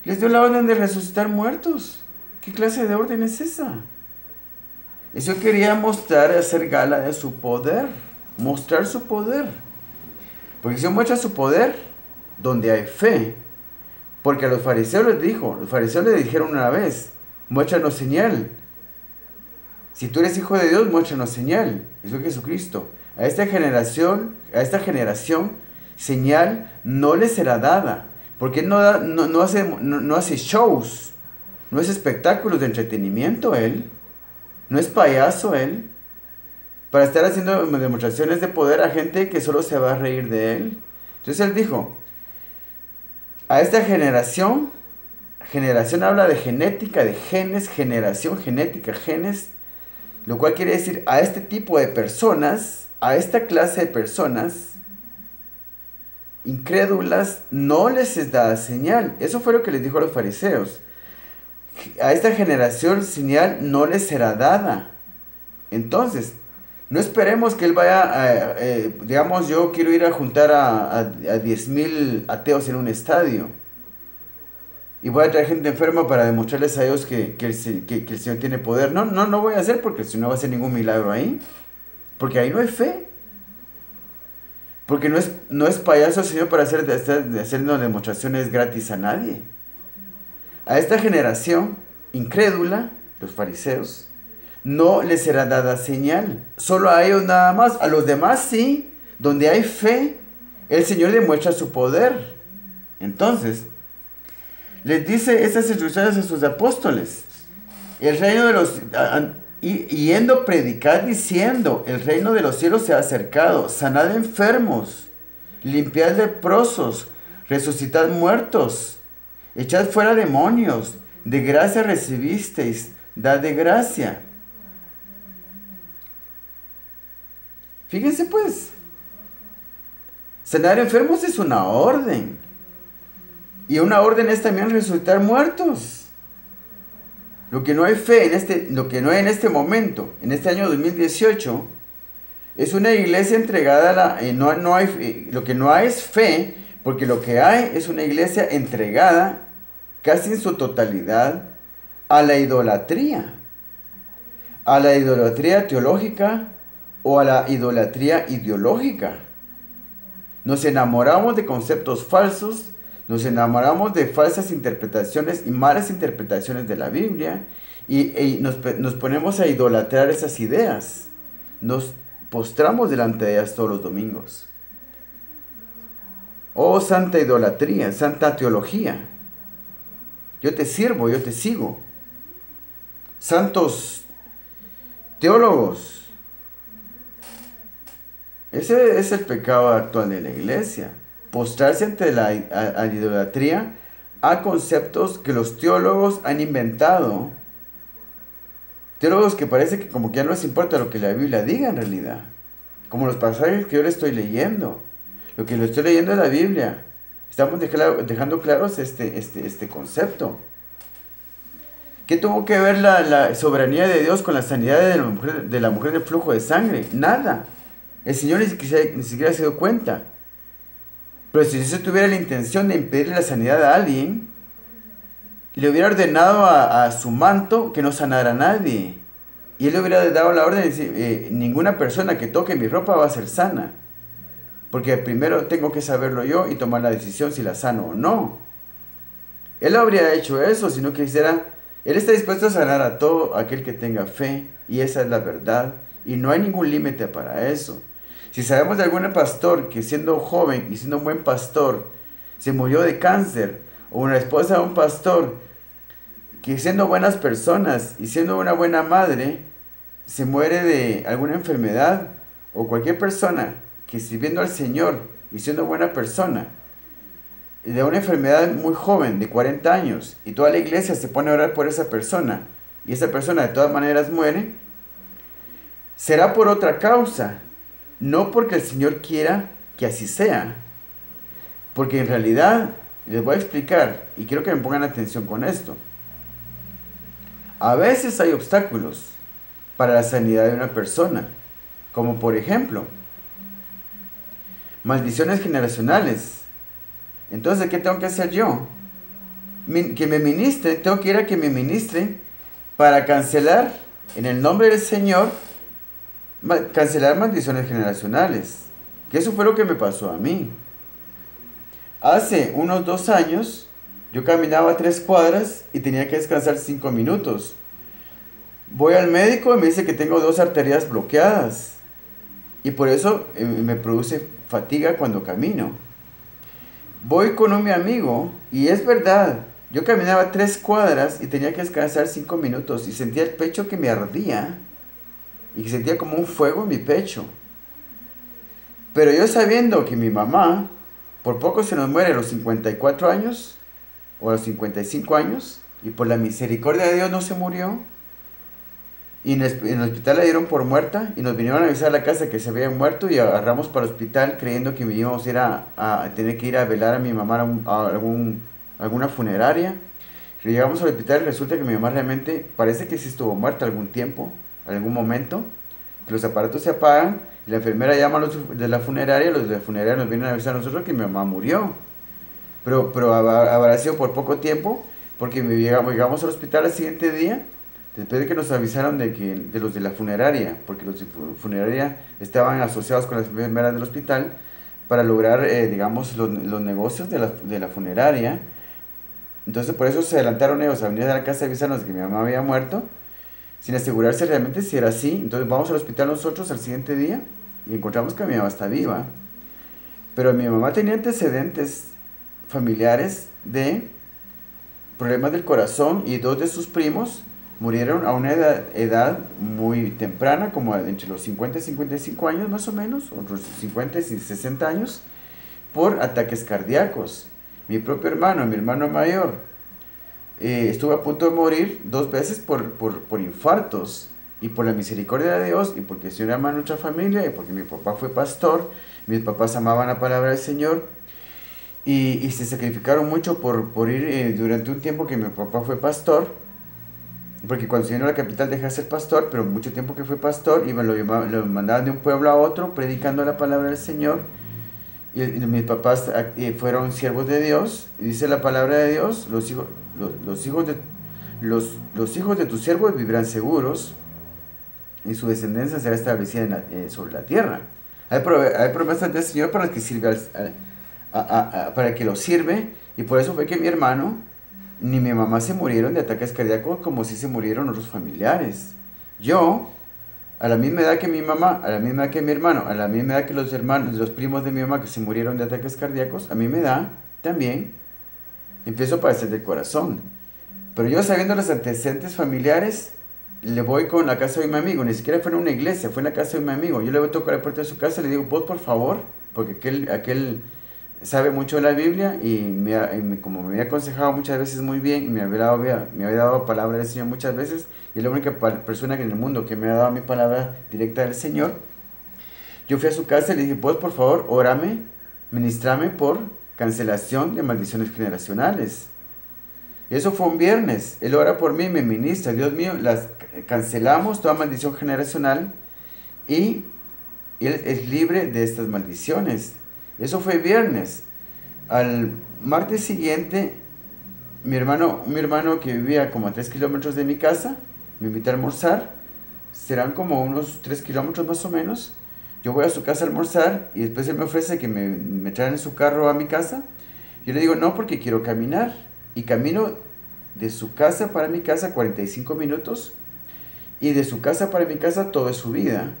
Les dio la orden de resucitar muertos. ¿Qué clase de orden es esa? Eso quería mostrar, hacer gala de su poder, mostrar su poder. Porque si muestra su poder, donde hay fe. Porque a los fariseos les dijeron una vez, muéstranos señal. Si tú eres hijo de Dios, muéstranos señal. Eso es Jesucristo. A esta generación, señal no les será dada. Porque no hace shows, no hace espectáculos de entretenimiento Él. No es payaso Él. Para estar haciendo demostraciones de poder a gente que solo se va a reír de Él. Entonces Él dijo, a esta generación habla de genética, de genes, generación, genética, genes, lo cual quiere decir a este tipo de personas, a esta clase de personas incrédulas, no les es dada señal. Eso fue lo que les dijo a los fariseos. A esta generación señal no les será dada. Entonces, no esperemos que Él vaya, digamos, yo quiero ir a juntar a 10,000 ateos en un estadio. Y voy a traer gente enferma para demostrarles a ellos que el Señor tiene poder. No voy a hacer porque el Señor no va a hacer ningún milagro ahí. Porque ahí no hay fe. Porque no es payaso el Señor para hacernos demostraciones gratis a nadie. A esta generación incrédula, los fariseos, no les será dada señal. Solo a ellos nada más. A los demás sí. Donde hay fe, el Señor demuestra su poder. Entonces, les dice estas instrucciones a sus apóstoles. El reino de los... yendo a predicar diciendo, el reino de los cielos se ha acercado. Sanad enfermos, limpiad leprosos, resucitad muertos, echad fuera demonios. De gracia recibisteis, dad de gracia. Fíjense pues, sanar enfermos es una orden. Y una orden es también resucitar muertos. Lo que no hay fe lo que no hay en este momento, en este año 2018, es una iglesia entregada a lo que no hay es fe, porque lo que hay es una iglesia entregada casi en su totalidad a la idolatría teológica o a la idolatría ideológica. Nos enamoramos de conceptos falsos, nos enamoramos de falsas interpretaciones y malas interpretaciones de la Biblia y nos ponemos a idolatrar esas ideas. Nos postramos delante de ellas todos los domingos. Oh, santa idolatría, santa teología. Yo te sirvo, yo te sigo. Santos teólogos. Ese es el pecado actual de la iglesia. Postrarse ante la idolatría a conceptos que los teólogos han inventado. Teólogos que parece que como que ya no les importa lo que la Biblia diga en realidad. Como los pasajes que yo le estoy leyendo. Lo que le estoy leyendo es la Biblia. Estamos dejando claros este concepto. ¿Qué tuvo que ver la soberanía de Dios con la sanidad de la mujer del flujo de sangre? Nada. El Señor ni siquiera se dio cuenta. Pero si Dios tuviera la intención de impedirle la sanidad a alguien, le hubiera ordenado a su manto que no sanara a nadie. Y él le hubiera dado la orden de decir, ninguna persona que toque mi ropa va a ser sana. Porque primero tengo que saberlo yo y tomar la decisión si la sano o no. Él no habría hecho eso, sino que él está dispuesto a sanar a todo aquel que tenga fe. Y esa es la verdad. Y no hay ningún límite para eso. Si sabemos de algún pastor que siendo joven y siendo un buen pastor se murió de cáncer, o una esposa de un pastor que siendo buenas personas y siendo una buena madre se muere de alguna enfermedad, o cualquier persona que sirviendo al Señor y siendo buena persona de una enfermedad muy joven de 40 años y toda la iglesia se pone a orar por esa persona y esa persona de todas maneras muere, será por otra causa. No porque el Señor quiera que así sea. Porque en realidad, les voy a explicar, y quiero que me pongan atención con esto. A veces hay obstáculos para la sanidad de una persona, como por ejemplo, maldiciones generacionales. Entonces, ¿qué tengo que hacer yo? Que me ministre, tengo que ir a que me ministre para cancelar, en el nombre del Señor, cancelar maldiciones generacionales. Que eso fue lo que me pasó a mí. Hace unos 2 años, yo caminaba 3 cuadras y tenía que descansar 5 minutos. Voy al médico y me dice que tengo 2 arterias bloqueadas. Y por eso me produce fatiga cuando camino. Voy con mi amigo y es verdad, yo caminaba 3 cuadras y tenía que descansar 5 minutos y sentía el pecho que me ardía y que sentía como un fuego en mi pecho. Pero yo sabiendo que mi mamá por poco se nos muere a los 54 años o a los 55 años y por la misericordia de Dios no se murió, y en el hospital la dieron por muerta y nos vinieron a avisar a la casa que se había muerto y agarramos para el hospital creyendo que íbamos a ir a tener que ir a velar a mi mamá a alguna funeraria. Llegamos al hospital y resulta que mi mamá realmente parece que sí estuvo muerta algún tiempo, algún momento, que los aparatos se apagan y la enfermera llama a los de la funeraria, los de la funeraria nos vienen a avisar a nosotros que mi mamá murió. Pero habrá sido por poco tiempo, porque llegamos al hospital al siguiente día, después de que nos avisaron de los de la funeraria, porque los de funeraria estaban asociados con las enfermeras del hospital para lograr, digamos, los negocios de la funeraria. Entonces por eso se adelantaron ellos a venir a la casa a avisarnos de que mi mamá había muerto, sin asegurarse realmente si era así. Entonces vamos al hospital nosotros al siguiente día y encontramos que mi mamá está viva. Pero mi mamá tenía antecedentes familiares de problemas del corazón y 2 de sus primos murieron a una edad muy temprana, como entre los 50 y 55 años más o menos, otros 50 y 60 años, por ataques cardíacos. Mi propio hermano, mi hermano mayor, estuvo a punto de morir 2 veces por infartos. Y por la misericordia de Dios, y porque el Señor ama a nuestra familia, y porque mi papá fue pastor, mis papás amaban la palabra del Señor, y se sacrificaron mucho por ir durante un tiempo que mi papá fue pastor, porque cuando se vino a la capital dejé de ser pastor, pero mucho tiempo que fue pastor, y lo mandaban de un pueblo a otro, predicando la palabra del Señor, y mis papás fueron siervos de Dios, y dice la palabra de Dios, los hijos de tus siervos vivirán seguros, y su descendencia será establecida sobre la tierra. Hay promesas del Señor para el que sirve para el que lo sirve, y por eso fue que mi hermano ni mi mamá se murieron de ataques cardíacos como si se murieron otros familiares. Yo, a la misma edad que mi mamá, a la misma edad que mi hermano, a la misma edad que los primos de mi mamá que se murieron de ataques cardíacos, a mi edad también empiezo a padecer del corazón. Pero yo, sabiendo los antecedentes familiares, le voy con la casa de mi amigo. Ni siquiera fue en una iglesia, fue en la casa de mi amigo. Yo le voy a tocar la puerta de su casa y le digo, vos por favor, porque aquel sabe mucho de la Biblia y como me había aconsejado muchas veces muy bien y me había dado palabra del Señor muchas veces, y es la única persona en el mundo que me ha dado mi palabra directa del Señor. Yo fui a su casa y le dije, vos por favor, órame, ministrame por cancelación de maldiciones generacionales. Y eso fue un viernes. Él ora por mí, me ministra. Dios mío, cancelamos toda maldición generacional y él es libre de estas maldiciones. Eso fue viernes. Al martes siguiente, un hermano que vivía como a 3 kilómetros de mi casa, me invita a almorzar. Serán como unos 3 kilómetros más o menos. Yo voy a su casa a almorzar y después él me ofrece que me traigan en su carro a mi casa. Yo le digo, no, porque quiero caminar. Y camino de su casa para mi casa 45 minutos. Y de su casa para mi casa todo es subida.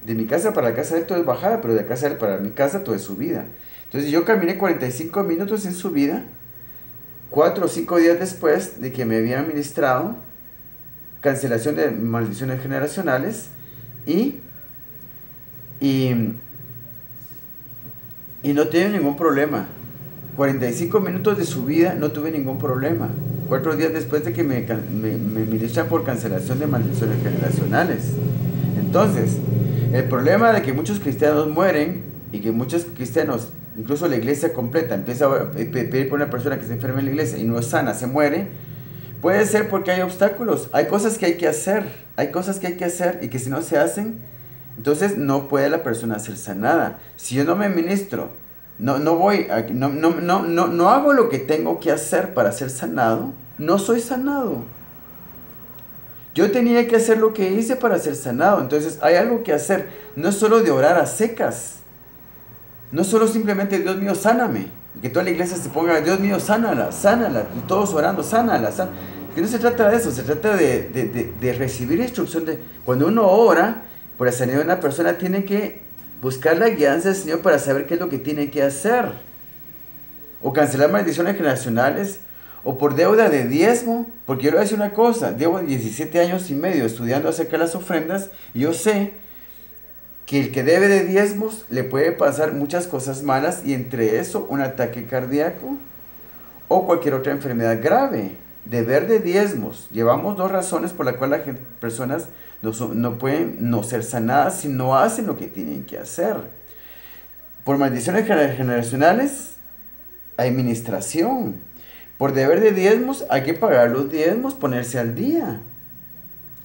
De mi casa para la casa de él todo es bajada, pero de la casa de él para mi casa todo es subida. Entonces yo caminé 45 minutos en subida, 4 o 5 días después de que me habían ministrado cancelación de maldiciones generacionales y no tuve ningún problema. 45 minutos de subida, no tuve ningún problema. 4 días después de que me ministran por cancelación de maldiciones generacionales. Entonces, el problema de que muchos cristianos mueren y que muchos cristianos incluso la iglesia completa empieza a pedir por una persona que se enferma en la iglesia y no es sana, se muere, puede ser porque hay obstáculos, hay cosas que hay que hacer, y que si no se hacen, entonces no puede la persona ser sanada. Si yo no me ministro, no hago lo que tengo que hacer para ser sanado, no soy sanado. Yo tenía que hacer lo que hice para ser sanado. Entonces hay algo que hacer. No es solo de orar a secas. No es solo simplemente Dios mío, sáname. Y que toda la iglesia se ponga, Dios mío, sánala, sánala. Y todos orando, sánala, sánala. Que no se trata de eso. Se trata de recibir instrucción. Cuando uno ora por la sanidad de una persona, tiene que buscar la guianza del Señor para saber qué es lo que tiene que hacer. O cancelar maldiciones generacionales. O por deuda de diezmo, porque yo le voy a decir una cosa, llevo 17 años y medio estudiando acerca de las ofrendas, y yo sé que el que debe de diezmos le puede pasar muchas cosas malas, y entre eso un ataque cardíaco o cualquier otra enfermedad grave. Deber de diezmos, llevamos dos razones por las cuales las personas no pueden no ser sanadas si no hacen lo que tienen que hacer. Por maldiciones generacionales, administración. Por deber de diezmos hay que pagar los diezmos, ponerse al día.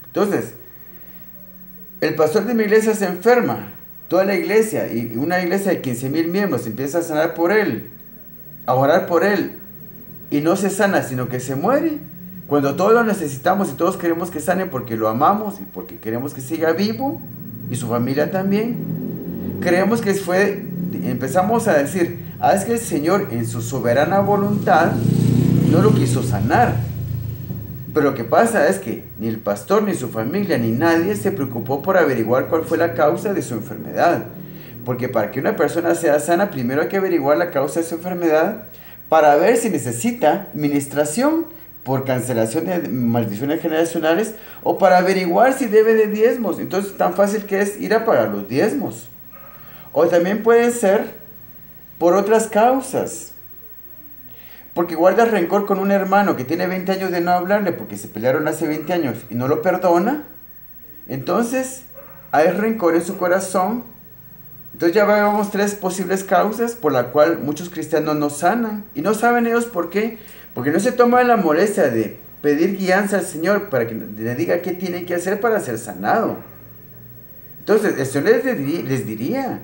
Entonces, el pastor de mi iglesia se enferma, toda la iglesia, y una iglesia de 15,000 miembros empieza a sanar por él, a orar por él, y no se sana, sino que se muere. Cuando todos lo necesitamos y todos queremos que sane porque lo amamos y porque queremos que siga vivo, y su familia también, creemos que empezamos a decir, es que el Señor en su soberana voluntad no lo quiso sanar. Pero lo que pasa es que ni el pastor, ni su familia, ni nadie se preocupó por averiguar cuál fue la causa de su enfermedad. Porque para que una persona sea sana, primero hay que averiguar la causa de su enfermedad para ver si necesita ministración por cancelación de maldiciones generacionales o para averiguar si debe de diezmos. Entonces, tan fácil que es ir a pagar los diezmos. O también puede ser por otras causas. Porque guarda rencor con un hermano que tiene 20 años de no hablarle porque se pelearon hace 20 años y no lo perdona. Entonces, hay rencor en su corazón. Entonces ya vemos 3 posibles causas por la cual muchos cristianos no sanan. Y no saben ellos por qué. Porque no se toman la molestia de pedir guianza al Señor para que le diga qué tiene que hacer para ser sanado. Entonces, el Señor les diría,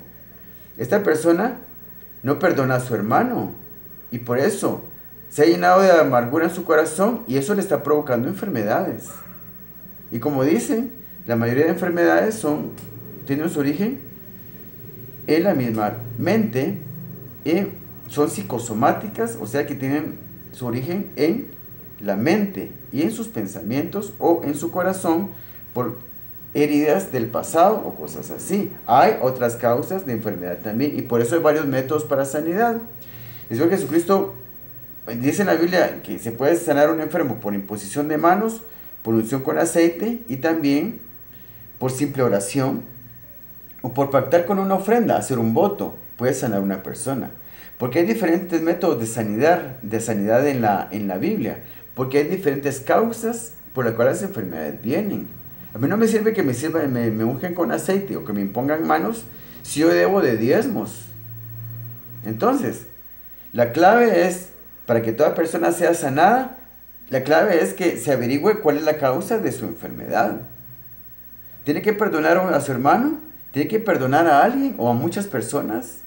esta persona no perdona a su hermano. Y por eso se ha llenado de amargura en su corazón y eso le está provocando enfermedades. Y como dicen, la mayoría de enfermedades tienen su origen en la misma mente y son psicosomáticas, o sea que tienen su origen en la mente y en sus pensamientos o en su corazón por heridas del pasado o cosas así. Hay otras causas de enfermedad también y por eso hay varios métodos para sanidad. El Señor Jesucristo dice en la Biblia que se puede sanar a un enfermo por imposición de manos, por unción con aceite y también por simple oración o por pactar con una ofrenda, hacer un voto, puede sanar a una persona. Porque hay diferentes métodos de sanidad en la Biblia, porque hay diferentes causas por las cuales las enfermedades vienen. A mí no me sirve que me ungen con aceite o que me impongan manos si yo debo de diezmos. Entonces, la clave es, para que toda persona sea sanada, la clave es que se averigüe cuál es la causa de su enfermedad. ¿Tiene que perdonar a su hermano? ¿Tiene que perdonar a alguien o a muchas personas?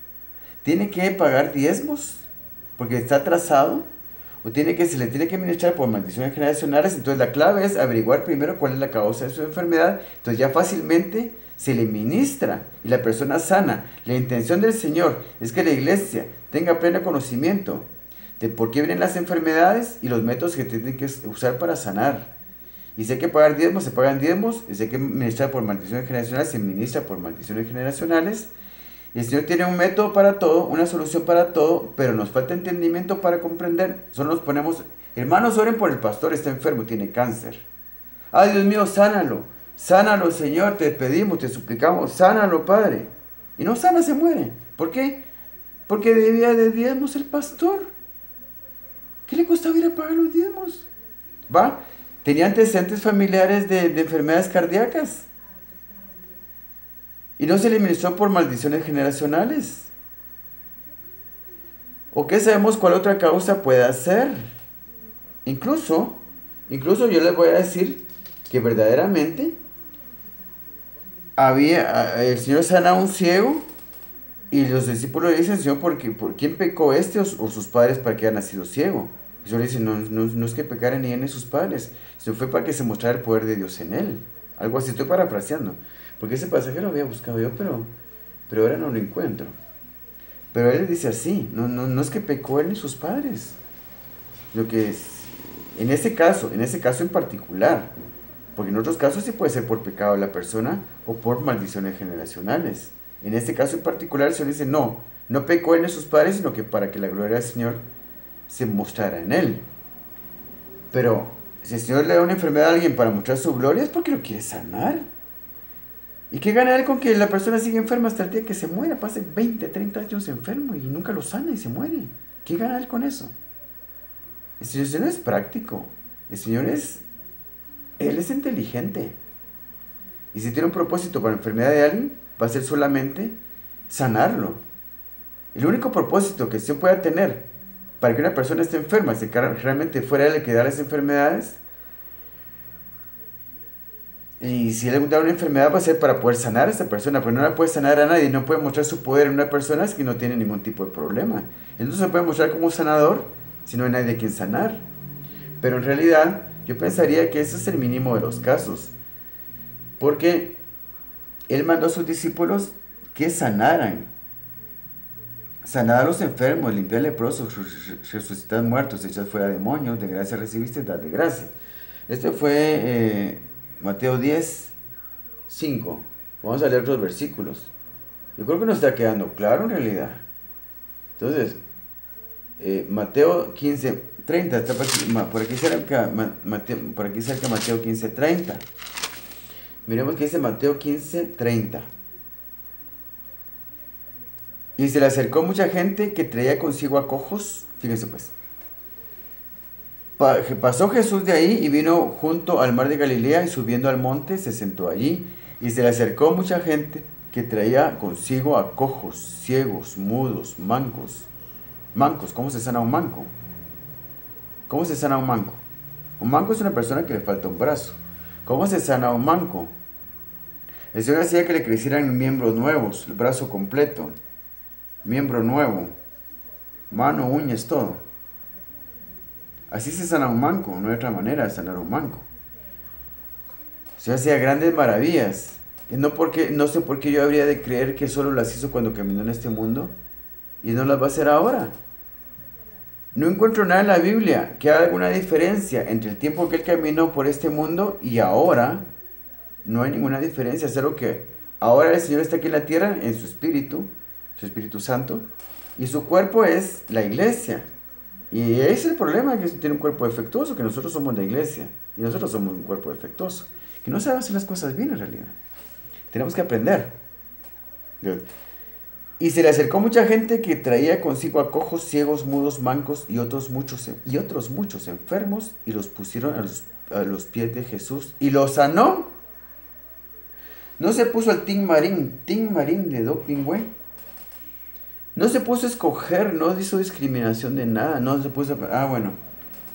¿Tiene que pagar diezmos porque está atrasado? ¿O se le tiene que ministrar por maldiciones generacionales? Entonces la clave es averiguar primero cuál es la causa de su enfermedad. Entonces ya fácilmente se le ministra y la persona sana. La intención del Señor es que la iglesia tenga pleno conocimiento de por qué vienen las enfermedades y los métodos que tienen que usar para sanar. Y si hay que pagar diezmos, se pagan diezmos. Y si hay que ministrar por maldiciones generacionales, se ministra por maldiciones generacionales. Y el Señor tiene un método para todo, una solución para todo, pero nos falta entendimiento para comprender. Solo nos ponemos, hermanos, oren por el pastor, está enfermo, tiene cáncer. Ay, Dios mío, sánalo. Sánalo, Señor, te pedimos, te suplicamos, sánalo, Padre. Y no sana, se muere. ¿Por qué? Porque debía de diezmos el pastor. ¿Qué le costaba ir a pagar los diezmos? ¿Va? Tenía antecedentes familiares de enfermedades cardíacas. Y no se le ministró por maldiciones generacionales. ¿O qué sabemos cuál otra causa puede ser? Incluso yo les voy a decir que verdaderamente el Señor sana a un ciego y los discípulos le dicen, Señor, ¿por quién pecó este o sus padres para que haya nacido ciego? Y el Señor le dice, no es que pecara ni él ni sus padres, sino fue para que se mostrara el poder de Dios en él. Algo así, estoy parafraseando. Porque ese pasaje lo había buscado yo, pero ahora no lo encuentro. Pero él dice así, no es que pecó él ni sus padres. Lo que es, en ese caso en particular, porque en otros casos sí puede ser por pecado de la persona o por maldiciones generacionales. En este caso en particular el Señor dice, no pecó él ni sus padres, sino que para que la gloria del Señor se mostrara en él. Pero si el Señor le da una enfermedad a alguien para mostrar su gloria, es porque lo quiere sanar. ¿Y qué gana él con que la persona siga enferma hasta el día que se muera? Pase 20, 30 años enfermo y nunca lo sana y se muere. ¿Qué gana él con eso? El Señor es práctico. El Señor Él es inteligente. Y si tiene un propósito para la enfermedad de alguien, va a ser solamente sanarlo. El único propósito que el Señor pueda tener para que una persona esté enferma, si realmente fuera Él el que da las enfermedades, y si Él da una enfermedad va a ser para poder sanar a esa persona, pero no la puede sanar a nadie, no puede mostrar su poder en una persona que no tiene ningún tipo de problema. Él no se puede mostrar como sanador si no hay nadie a quien sanar. Pero en realidad yo pensaría que ese es el mínimo de los casos, porque Él mandó a sus discípulos que sanaran, sanar a los enfermos, limpiar leprosos, resucitar muertos, echar fuera demonios, de gracia recibiste, dad de gracia. Este fue Mateo 10, 5. Vamos a leer otros versículos. Yo creo que nos está quedando claro en realidad. Entonces, Mateo 15, 30, está por aquí cerca Mateo 15, 30. Miremos qué dice Mateo 15, 30. Y se le acercó mucha gente que traía consigo a cojos. Fíjense pues. Pasó Jesús de ahí y vino junto al mar de Galilea y subiendo al monte se sentó allí. Y se le acercó mucha gente que traía consigo a cojos, ciegos, mudos, mancos. Mancos, ¿cómo se sana un manco? ¿Cómo se sana un manco? Un manco es una persona que le falta un brazo. ¿Cómo se sana un manco? El Señor hacía que le crecieran miembros nuevos, el brazo completo, miembro nuevo, mano, uñas, todo. Así se sana un manco, no hay otra manera de sanar un manco. El Señor hacía grandes maravillas. Y no sé por qué yo habría de creer que solo las hizo cuando caminó en este mundo y no las va a hacer ahora. No encuentro nada en la Biblia que haga alguna diferencia entre el tiempo que Él caminó por este mundo y ahora. No hay ninguna diferencia. Es algo que ahora el Señor está aquí en la tierra en su Espíritu Santo, y su cuerpo es la iglesia. Y ese es el problema, que tiene un cuerpo defectuoso, que nosotros somos la iglesia y nosotros somos un cuerpo defectuoso, que no sabemos hacer las cosas bien en realidad. Tenemos que aprender. Y se le acercó mucha gente que traía consigo a cojos, ciegos, mudos, mancos y otros muchos enfermos, y los pusieron a los pies de Jesús y los sanó. No se puso el Tin Marín de doping, güey. No se puso a escoger, no hizo discriminación de nada, no se puso bueno.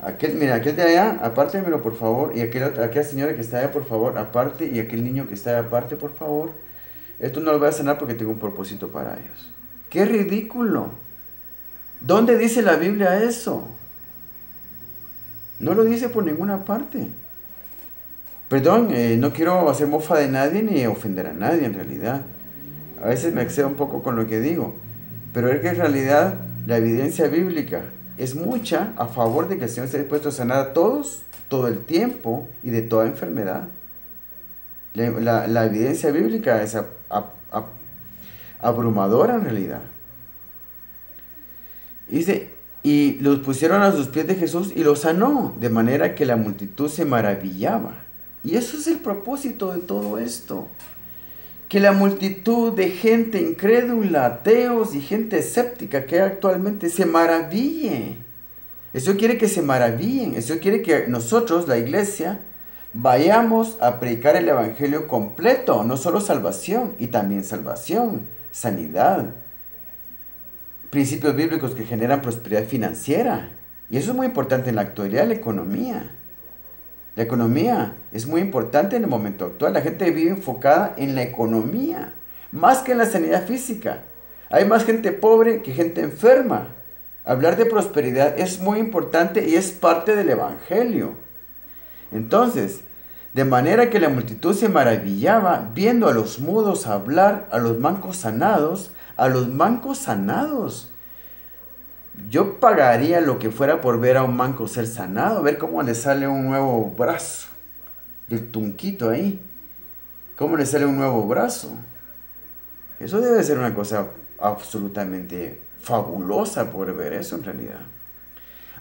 Aquel de allá, apártemelo por favor, y aquella señora que está allá, por favor, aparte, y aquel niño que está allá, aparte, por favor. Esto no lo voy a sanar porque tengo un propósito para ellos. ¡Qué ridículo! ¿Dónde dice la Biblia eso? No lo dice por ninguna parte. Perdón, no quiero hacer mofa de nadie ni ofender a nadie en realidad. A veces me excedo un poco con lo que digo. Pero es que en realidad la evidencia bíblica es mucha a favor de que el Señor esté dispuesto a sanar a todos, todo el tiempo y de toda enfermedad. La evidencia bíblica es abrumadora en realidad. Dice, y los pusieron a sus pies de Jesús y los sanó, de manera que la multitud se maravillaba. Y eso es el propósito de todo esto. Que la multitud de gente incrédula, ateos y gente escéptica que hay actualmente se maraville. Eso quiere que se maravillen. Eso quiere que nosotros, la iglesia, vayamos a predicar el evangelio completo. No solo salvación, y también salvación, sanidad. principios bíblicos que generan prosperidad financiera. Y eso es muy importante en la actualidad, la economía. La economía es muy importante en el momento actual. La gente vive enfocada en la economía, más que en la sanidad física. Hay más gente pobre que gente enferma. Hablar de prosperidad es muy importante y es parte del evangelio. Entonces, de manera que la multitud se maravillaba viendo a los mudos hablar, a los mancos sanados, a los mancos sanados. Yo pagaría lo que fuera por ver a un manco ser sanado, ver cómo le sale un nuevo brazo del tunquito ahí. Cómo le sale un nuevo brazo. Eso debe ser una cosa absolutamente fabulosa por ver eso en realidad.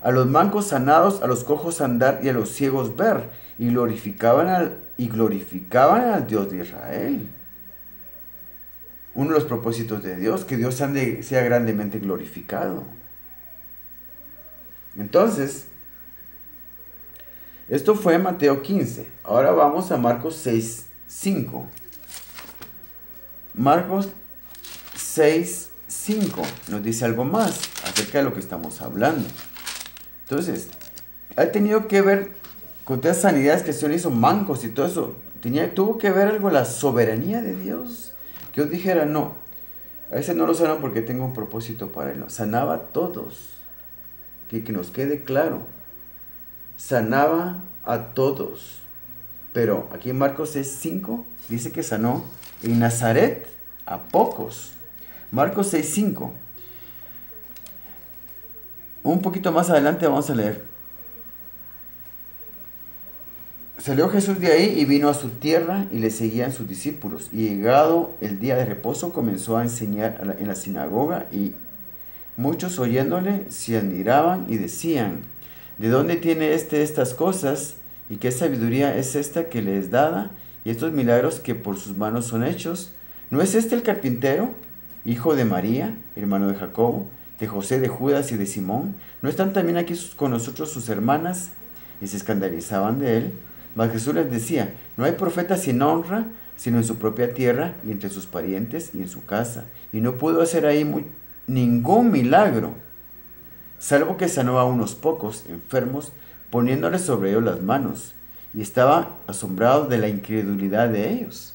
A los mancos sanados, a los cojos andar y a los ciegos ver, y glorificaban al Dios de Israel. Uno de los propósitos de Dios, que Dios sea grandemente glorificado. Entonces, esto fue Mateo 15. Ahora vamos a Marcos 6, 5. Marcos 6, 5 nos dice algo más acerca de lo que estamos hablando. Entonces, ha tenido que ver con todas las sanidades que el Señor hizo, mancos y todo eso. Tuvo que ver algo la soberanía de Dios. Que Dios dijera, no, a veces no lo sanan porque tengo un propósito para él. No, sanaba a todos. Que nos quede claro. Sanaba a todos. Pero aquí en Marcos 6, 5 dice que sanó en Nazaret a pocos. Marcos 6, 5. Un poquito más adelante vamos a leer. Salió Jesús de ahí y vino a su tierra y le seguían sus discípulos. Y llegado el día de reposo comenzó a enseñar en la sinagoga y muchos oyéndole se admiraban y decían, ¿de dónde tiene estas cosas? ¿Y qué sabiduría es esta que le es dada? Y estos milagros que por sus manos son hechos. ¿No es este el carpintero, hijo de María, hermano de Jacobo, de José, de Judas y de Simón? ¿No están también aquí con nosotros sus hermanas? Y se escandalizaban de él. Mas Jesús les decía, no hay profeta sin honra, sino en su propia tierra y entre sus parientes y en su casa. Y no pudo hacer ahí ningún milagro, salvo que sanó a unos pocos enfermos, poniéndoles sobre ellos las manos. Y estaba asombrado de la incredulidad de ellos.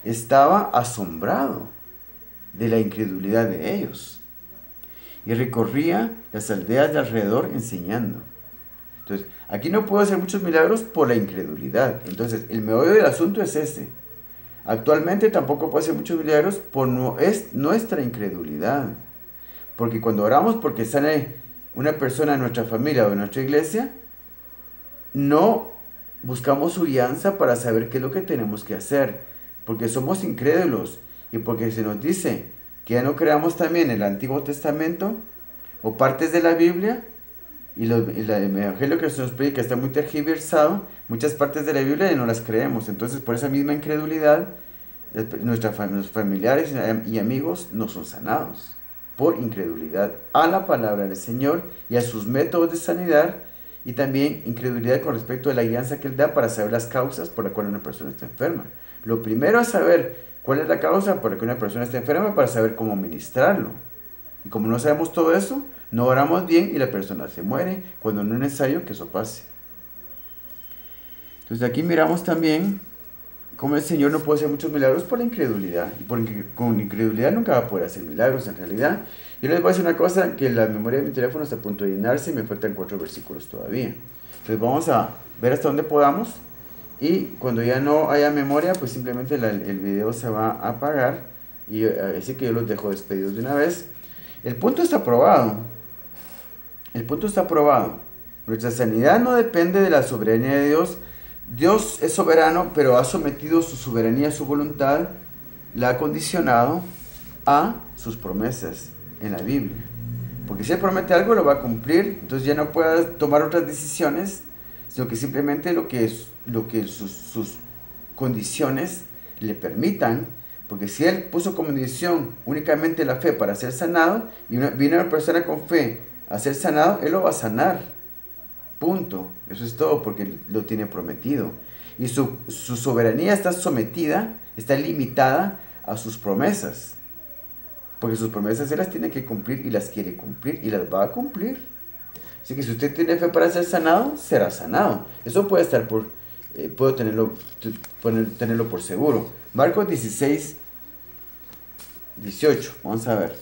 Estaba asombrado de la incredulidad de ellos. Y recorría las aldeas de alrededor enseñando. Entonces, aquí no puedo hacer muchos milagros por la incredulidad. Entonces, el meollo del asunto es ese. Actualmente tampoco puedo hacer muchos milagros por nuestra incredulidad. Porque cuando oramos porque sane una persona de nuestra familia o de nuestra iglesia, no buscamos su guianza para saber qué es lo que tenemos que hacer. Porque somos incrédulos y porque se nos dice que ya no creamos también el Antiguo Testamento o partes de la Biblia. Y el evangelio que se nos predica está muy tergiversado. Muchas partes de la Biblia ya no las creemos. Entonces, por esa misma incredulidad, nuestros familiares y amigos no son sanados. Por incredulidad a la palabra del Señor y a sus métodos de sanidad. Y también incredulidad con respecto a la guianza que Él da para saber las causas por las cuales una persona está enferma. Lo primero es saber cuál es la causa por la que una persona está enferma para saber cómo ministrarlo. Y como no sabemos todo eso, no oramos bien y la persona se muere cuando no es necesario que eso pase. Entonces aquí miramos también cómo el Señor no puede hacer muchos milagros por la incredulidad. Y con incredulidad nunca va a poder hacer milagros en realidad. Yo les voy a decir una cosa, que la memoria de mi teléfono está a punto de llenarse y me faltan 4 versículos todavía. Entonces vamos a ver hasta dónde podamos. Y cuando ya no haya memoria, pues simplemente el video se va a apagar. Y así que yo los dejo despedidos de una vez. El punto está probado. El punto está probado. Nuestra sanidad no depende de la soberanía de Dios. Dios es soberano, pero ha sometido su soberanía a su voluntad, la ha condicionado a sus promesas en la Biblia. Porque si Él promete algo, lo va a cumplir. Entonces ya no puede tomar otras decisiones, sino que simplemente lo que sus condiciones le permitan. Porque si Él puso como condición únicamente la fe para ser sanado, y viene una persona con fe a ser sanado, Él lo va a sanar. Punto. Eso es todo, porque lo tiene prometido. Y su soberanía está sometida, está limitada a sus promesas. porque sus promesas Él las tiene que cumplir y las quiere cumplir y las va a cumplir. Así que si usted tiene fe para ser sanado, será sanado. Eso puede estar puedo tenerlo por seguro. Marcos 16, 18. Vamos a ver.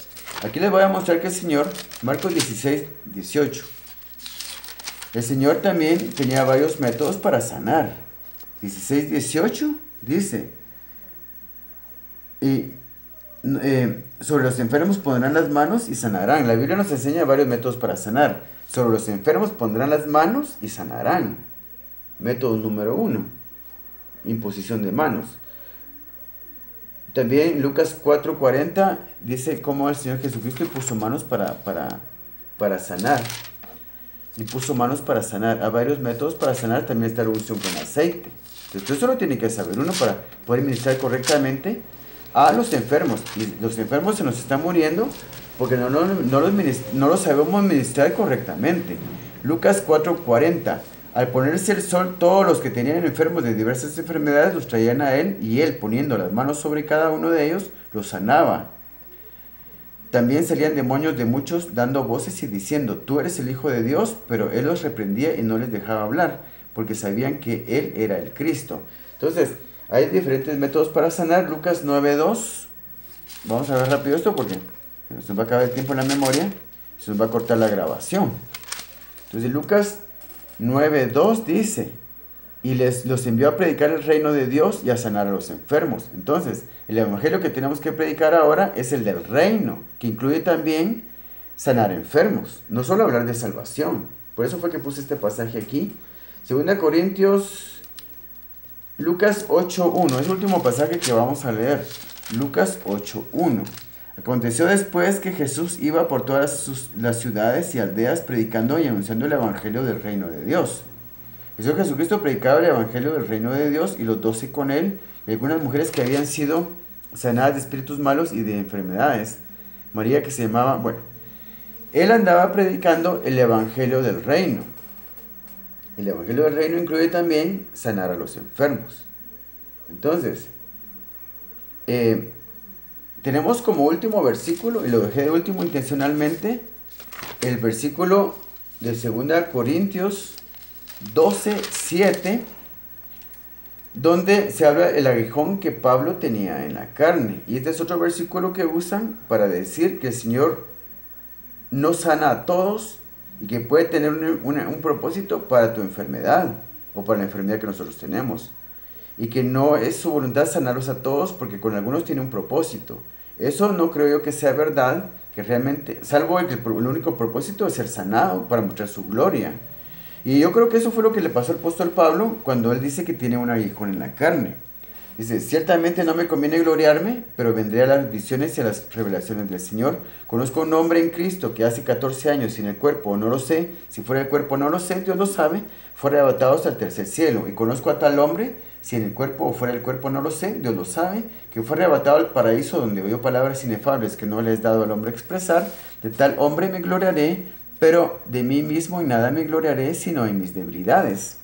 Aquí les voy a mostrar que el Señor, Marcos 16, 18. El Señor también tenía varios métodos para sanar. 16, 18 dice, y sobre los enfermos pondrán las manos y sanarán. La Biblia nos enseña varios métodos para sanar. Sobre los enfermos pondrán las manos y sanarán. Método número 1, imposición de manos. También Lucas 4:40 dice cómo el Señor Jesucristo puso manos para sanar. Y puso manos para sanar. Hay varios métodos para sanar. También está la unción con aceite. Entonces, eso lo tiene que saber uno para poder ministrar correctamente a los enfermos. Y los enfermos se nos están muriendo porque no los sabemos ministrar correctamente. Lucas 4:40. Al ponerse el sol, todos los que tenían enfermos de diversas enfermedades los traían a él, y él, poniendo las manos sobre cada uno de ellos, los sanaba. También salían demonios de muchos, dando voces y diciendo, tú eres el Hijo de Dios, pero él los reprendía y no les dejaba hablar, porque sabían que él era el Cristo. Entonces, hay diferentes métodos para sanar. Lucas 9:2. Vamos a ver rápido esto porque se nos va a acabar el tiempo en la memoria y se nos va a cortar la grabación. Entonces, Lucas 9:2 dice, y los envió a predicar el reino de Dios y a sanar a los enfermos. Entonces, el evangelio que tenemos que predicar ahora es el del reino, que incluye también sanar enfermos, no solo hablar de salvación. Por eso fue que puse este pasaje aquí. 2 Corintios, Lucas 8:1, es el último pasaje que vamos a leer. Lucas 8:1. Aconteció después que Jesús iba por todas las ciudades y aldeas predicando y anunciando el evangelio del reino de Dios. El Señor Jesucristo predicaba el evangelio del reino de Dios y los 12 con él, y algunas mujeres que habían sido sanadas de espíritus malos y de enfermedades. María, que se llamaba, bueno, él andaba predicando el evangelio del reino. El evangelio del reino incluye también sanar a los enfermos. Entonces, tenemos como último versículo, y lo dejé de último intencionalmente, el versículo de 2 Corintios 12:7, donde se habla del aguijón que Pablo tenía en la carne. Y este es otro versículo que usan para decir que el Señor no sana a todos y que puede tener un propósito para tu enfermedad o para la enfermedad que nosotros tenemos. Y que no es su voluntad sanarlos a todos porque con algunos tiene un propósito. Eso no creo yo que sea verdad, que realmente, salvo que el único propósito es ser sanado para mostrar su gloria. Y yo creo que eso fue lo que le pasó al apóstol Pablo cuando él dice que tiene un aguijón en la carne. Dice, ciertamente no me conviene gloriarme, pero vendré a las visiones y a las revelaciones del Señor. Conozco a un hombre en Cristo que hace 14 años sin el cuerpo, no lo sé, si fuera el cuerpo no lo sé, Dios lo sabe, fue arrebatado hasta el tercer cielo. Y conozco a tal hombre, si en el cuerpo o fuera del cuerpo no lo sé, Dios lo sabe, que fue arrebatado al paraíso donde oyó palabras inefables que no le es dado al hombre expresar. De tal hombre me gloriaré, pero de mí mismo en nada me gloriaré, sino en mis debilidades.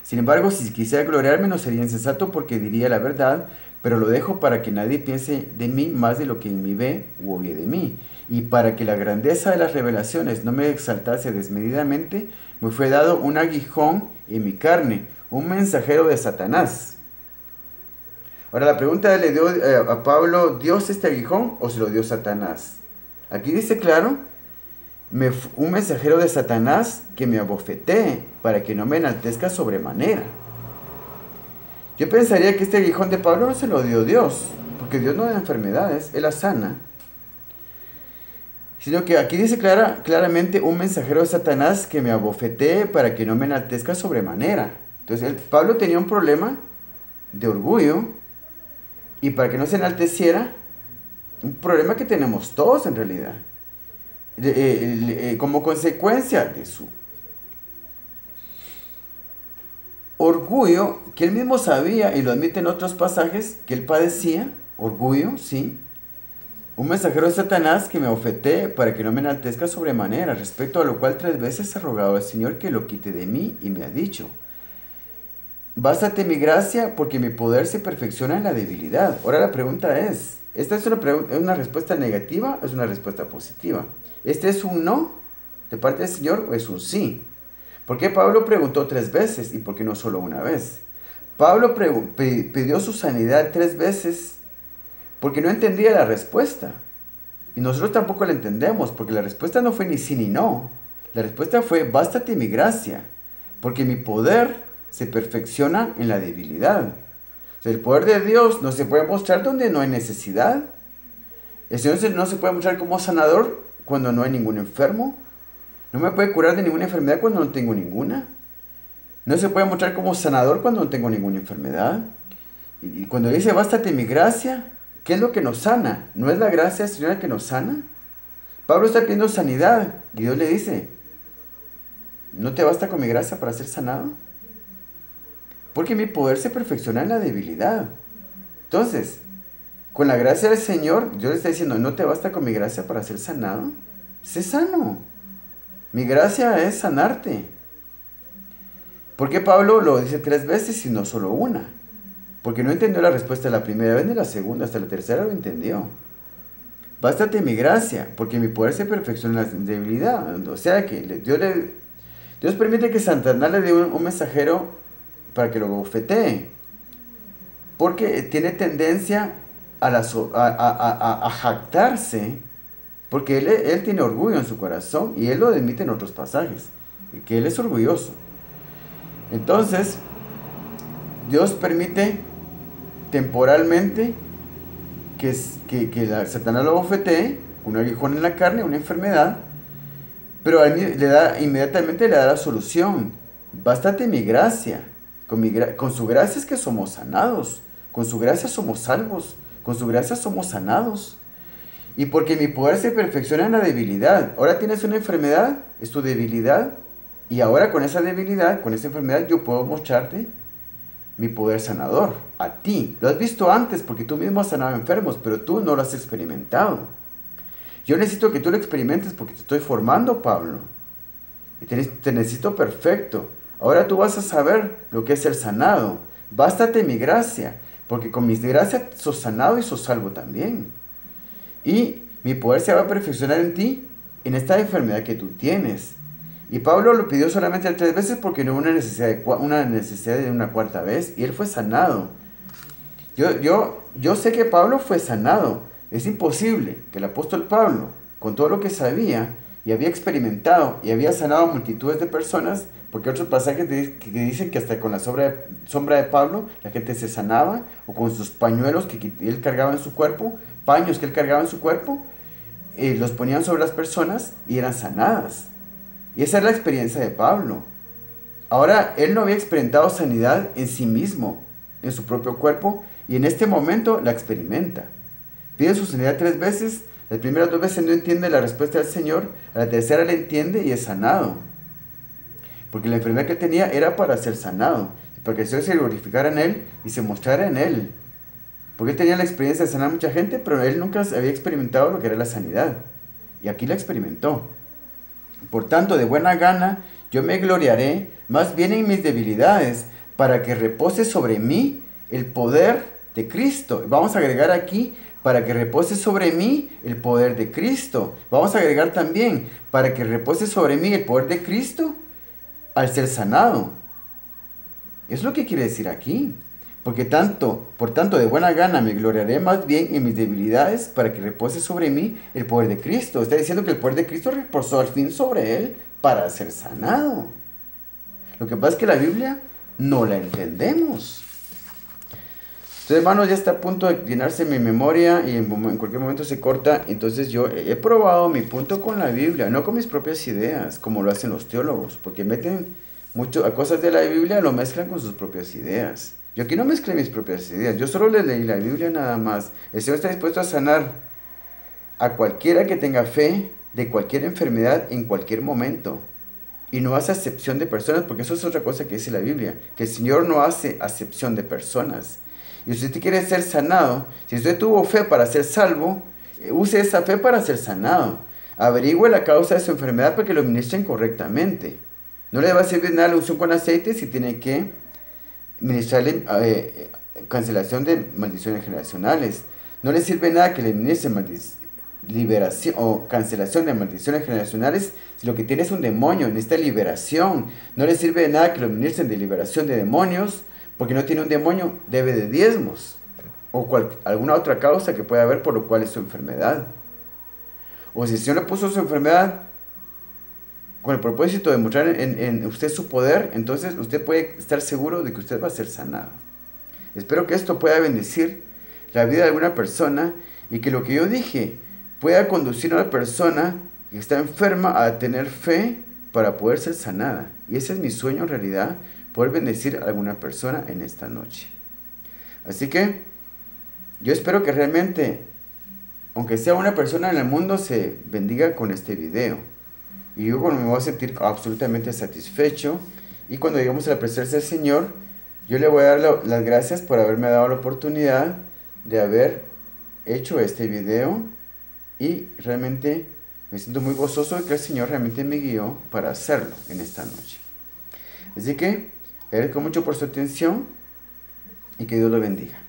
Sin embargo, si quisiera gloriarme no sería insensato porque diría la verdad, pero lo dejo para que nadie piense de mí más de lo que en mí ve u oye de mí. Y para que la grandeza de las revelaciones no me exaltase desmedidamente, me fue dado un aguijón en mi carne, un mensajero de Satanás. Ahora la pregunta le dio a Pablo, ¿Dios este aguijón o se lo dio Satanás? Aquí dice claro, un mensajero de Satanás que me abofetee para que no me enaltezca sobremanera. Yo pensaría que este aguijón de Pablo no se lo dio Dios, porque Dios no da enfermedades, Él las sana. Sino que aquí dice claramente un mensajero de Satanás que me abofetee para que no me enaltezca sobremanera. Entonces Pablo tenía un problema de orgullo, y para que no se enalteciera, un problema que tenemos todos en realidad. Como consecuencia de su orgullo, que él mismo sabía, y lo admite en otros pasajes, que él padecía, orgullo, sí, un mensajero de Satanás que me ofetee para que no me enaltezca sobremanera, respecto a lo cual 3 veces he rogado al Señor que lo quite de mí, y me ha dicho, bástate mi gracia, porque mi poder se perfecciona en la debilidad. Ahora la pregunta es, esta es ¿es una respuesta negativa o es una respuesta positiva? ¿Este es un no de parte del Señor o es un sí? ¿Por qué Pablo preguntó 3 veces y por qué no solo una vez? Pablo pidió su sanidad 3 veces porque no entendía la respuesta. Y nosotros tampoco la entendemos, porque la respuesta no fue ni sí ni no. La respuesta fue, bástate mi gracia, porque mi poder se perfecciona en la debilidad. O sea, el poder de Dios no se puede mostrar donde no hay necesidad. El Señor no se puede mostrar como sanador cuando no hay ningún enfermo. No me puede curar de ninguna enfermedad cuando no tengo ninguna. No se puede mostrar como sanador cuando no tengo ninguna enfermedad. Y cuando dice, bástate mi gracia, ¿qué es lo que nos sana? ¿No es la gracia del Señor la que nos sana? Pablo está pidiendo sanidad y Dios le dice, ¿no te basta con mi gracia para ser sanado? Porque mi poder se perfecciona en la debilidad. Entonces, con la gracia del Señor, Dios le está diciendo, ¿no te basta con mi gracia para ser sanado? Sé sano. Mi gracia es sanarte. ¿Por qué Pablo lo dice 3 veces y no solo una? Porque no entendió la respuesta la primera vez ni la segunda, hasta la tercera lo entendió. Bástate mi gracia, porque mi poder se perfecciona en la debilidad. O sea que Dios permite que Satanás le dé un mensajero para que lo bofetee. Porque tiene tendencia a jactarse, porque él tiene orgullo en su corazón y él lo admite en otros pasajes, que él es orgulloso. Entonces, Dios permite temporalmente que Satanás lo bofetee, un aguijón en la carne, una enfermedad, pero inmediatamente le da la solución. Bástate mi gracia. Con su gracia es que somos sanados. Con su gracia somos salvos. Con su gracia somos sanados. Y porque mi poder se perfecciona en la debilidad. Ahora tienes una enfermedad, es tu debilidad. Y ahora con esa debilidad, con esa enfermedad, yo puedo mostrarte mi poder sanador a ti. Lo has visto antes porque tú mismo has sanado enfermos, pero tú no lo has experimentado. Yo necesito que tú lo experimentes porque te estoy formando, Pablo. Y te necesito perfecto. Ahora tú vas a saber lo que es ser sanado. Bástate mi gracia, porque con mi gracia sos sanado y sos salvo también. Y mi poder se va a perfeccionar en ti, en esta enfermedad que tú tienes. Y Pablo lo pidió solamente 3 veces porque no hubo una necesidad de una cuarta vez. Y él fue sanado. Yo sé que Pablo fue sanado. Es imposible que el apóstol Pablo, con todo lo que sabía y había experimentado y había sanado a multitudes de personas, porque otros pasajes que dicen que hasta con la sombra de Pablo la gente se sanaba, o con sus pañuelos que él cargaba en su cuerpo, paños que él cargaba en su cuerpo, los ponían sobre las personas y eran sanadas. Y esa es la experiencia de Pablo. Ahora, él no había experimentado sanidad en sí mismo, en su propio cuerpo, y en este momento la experimenta. Pide su sanidad 3 veces, las primeras 2 veces no entiende la respuesta del Señor, a la tercera la entiende y es sanado. Porque la enfermedad que él tenía era para ser sanado, para que el Señor se glorificara en él y se mostrara en él. Porque él tenía la experiencia de sanar a mucha gente, pero él nunca había experimentado lo que era la sanidad. Y aquí la experimentó. Por tanto, de buena gana, yo me gloriaré más bien en mis debilidades, para que repose sobre mí el poder de Cristo. Vamos a agregar aquí, para que repose sobre mí el poder de Cristo. Vamos a agregar también, para que repose sobre mí el poder de Cristo al ser sanado. Es lo que quiere decir aquí. Por tanto, de buena gana me gloriaré más bien en mis debilidades, para que repose sobre mí el poder de Cristo. Está diciendo que el poder de Cristo reposó al fin sobre él para ser sanado. Lo que pasa es que la Biblia no la entendemos. Entonces, hermanos, ya está a punto de llenarse mi memoria y en cualquier momento se corta. Entonces yo he probado mi punto con la Biblia, no con mis propias ideas, como lo hacen los teólogos, porque meten mucho a cosas de la Biblia, lo mezclan con sus propias ideas. Yo aquí no mezclé mis propias ideas, yo solo les leí la Biblia nada más. El Señor está dispuesto a sanar a cualquiera que tenga fe de cualquier enfermedad en cualquier momento. Y no hace acepción de personas, porque eso es otra cosa que dice la Biblia, que el Señor no hace acepción de personas. Y si usted quiere ser sanado, si usted tuvo fe para ser salvo, use esa fe para ser sanado. Averigüe la causa de su enfermedad para que lo ministren correctamente. No le va a servir nada la unción con aceite si tiene que ministrarle cancelación de maldiciones generacionales. No le sirve nada que le ministre liberación o cancelación de maldiciones generacionales si lo que tiene es un demonio, necesita liberación. No le sirve de nada que lo ministren de liberación de demonios, porque no tiene un demonio, debe de diezmos o alguna otra causa que pueda haber por lo cual es su enfermedad. O si el Señor le puso su enfermedad con el propósito de mostrar en usted su poder, entonces usted puede estar seguro de que usted va a ser sanado. Espero que esto pueda bendecir la vida de alguna persona y que lo que yo dije pueda conducir a una persona que está enferma a tener fe para poder ser sanada. Y ese es mi sueño en realidad, poder bendecir a alguna persona en esta noche. Así que yo espero que realmente, aunque sea una persona en el mundo, se bendiga con este video. Y yo me voy a sentir absolutamente satisfecho. Y cuando llegamos a la presencia del Señor, yo le voy a dar las gracias por haberme dado la oportunidad de haber hecho este video. Y realmente me siento muy gozoso de que el Señor realmente me guió para hacerlo en esta noche. Así que le agradezco mucho por su atención y que Dios lo bendiga.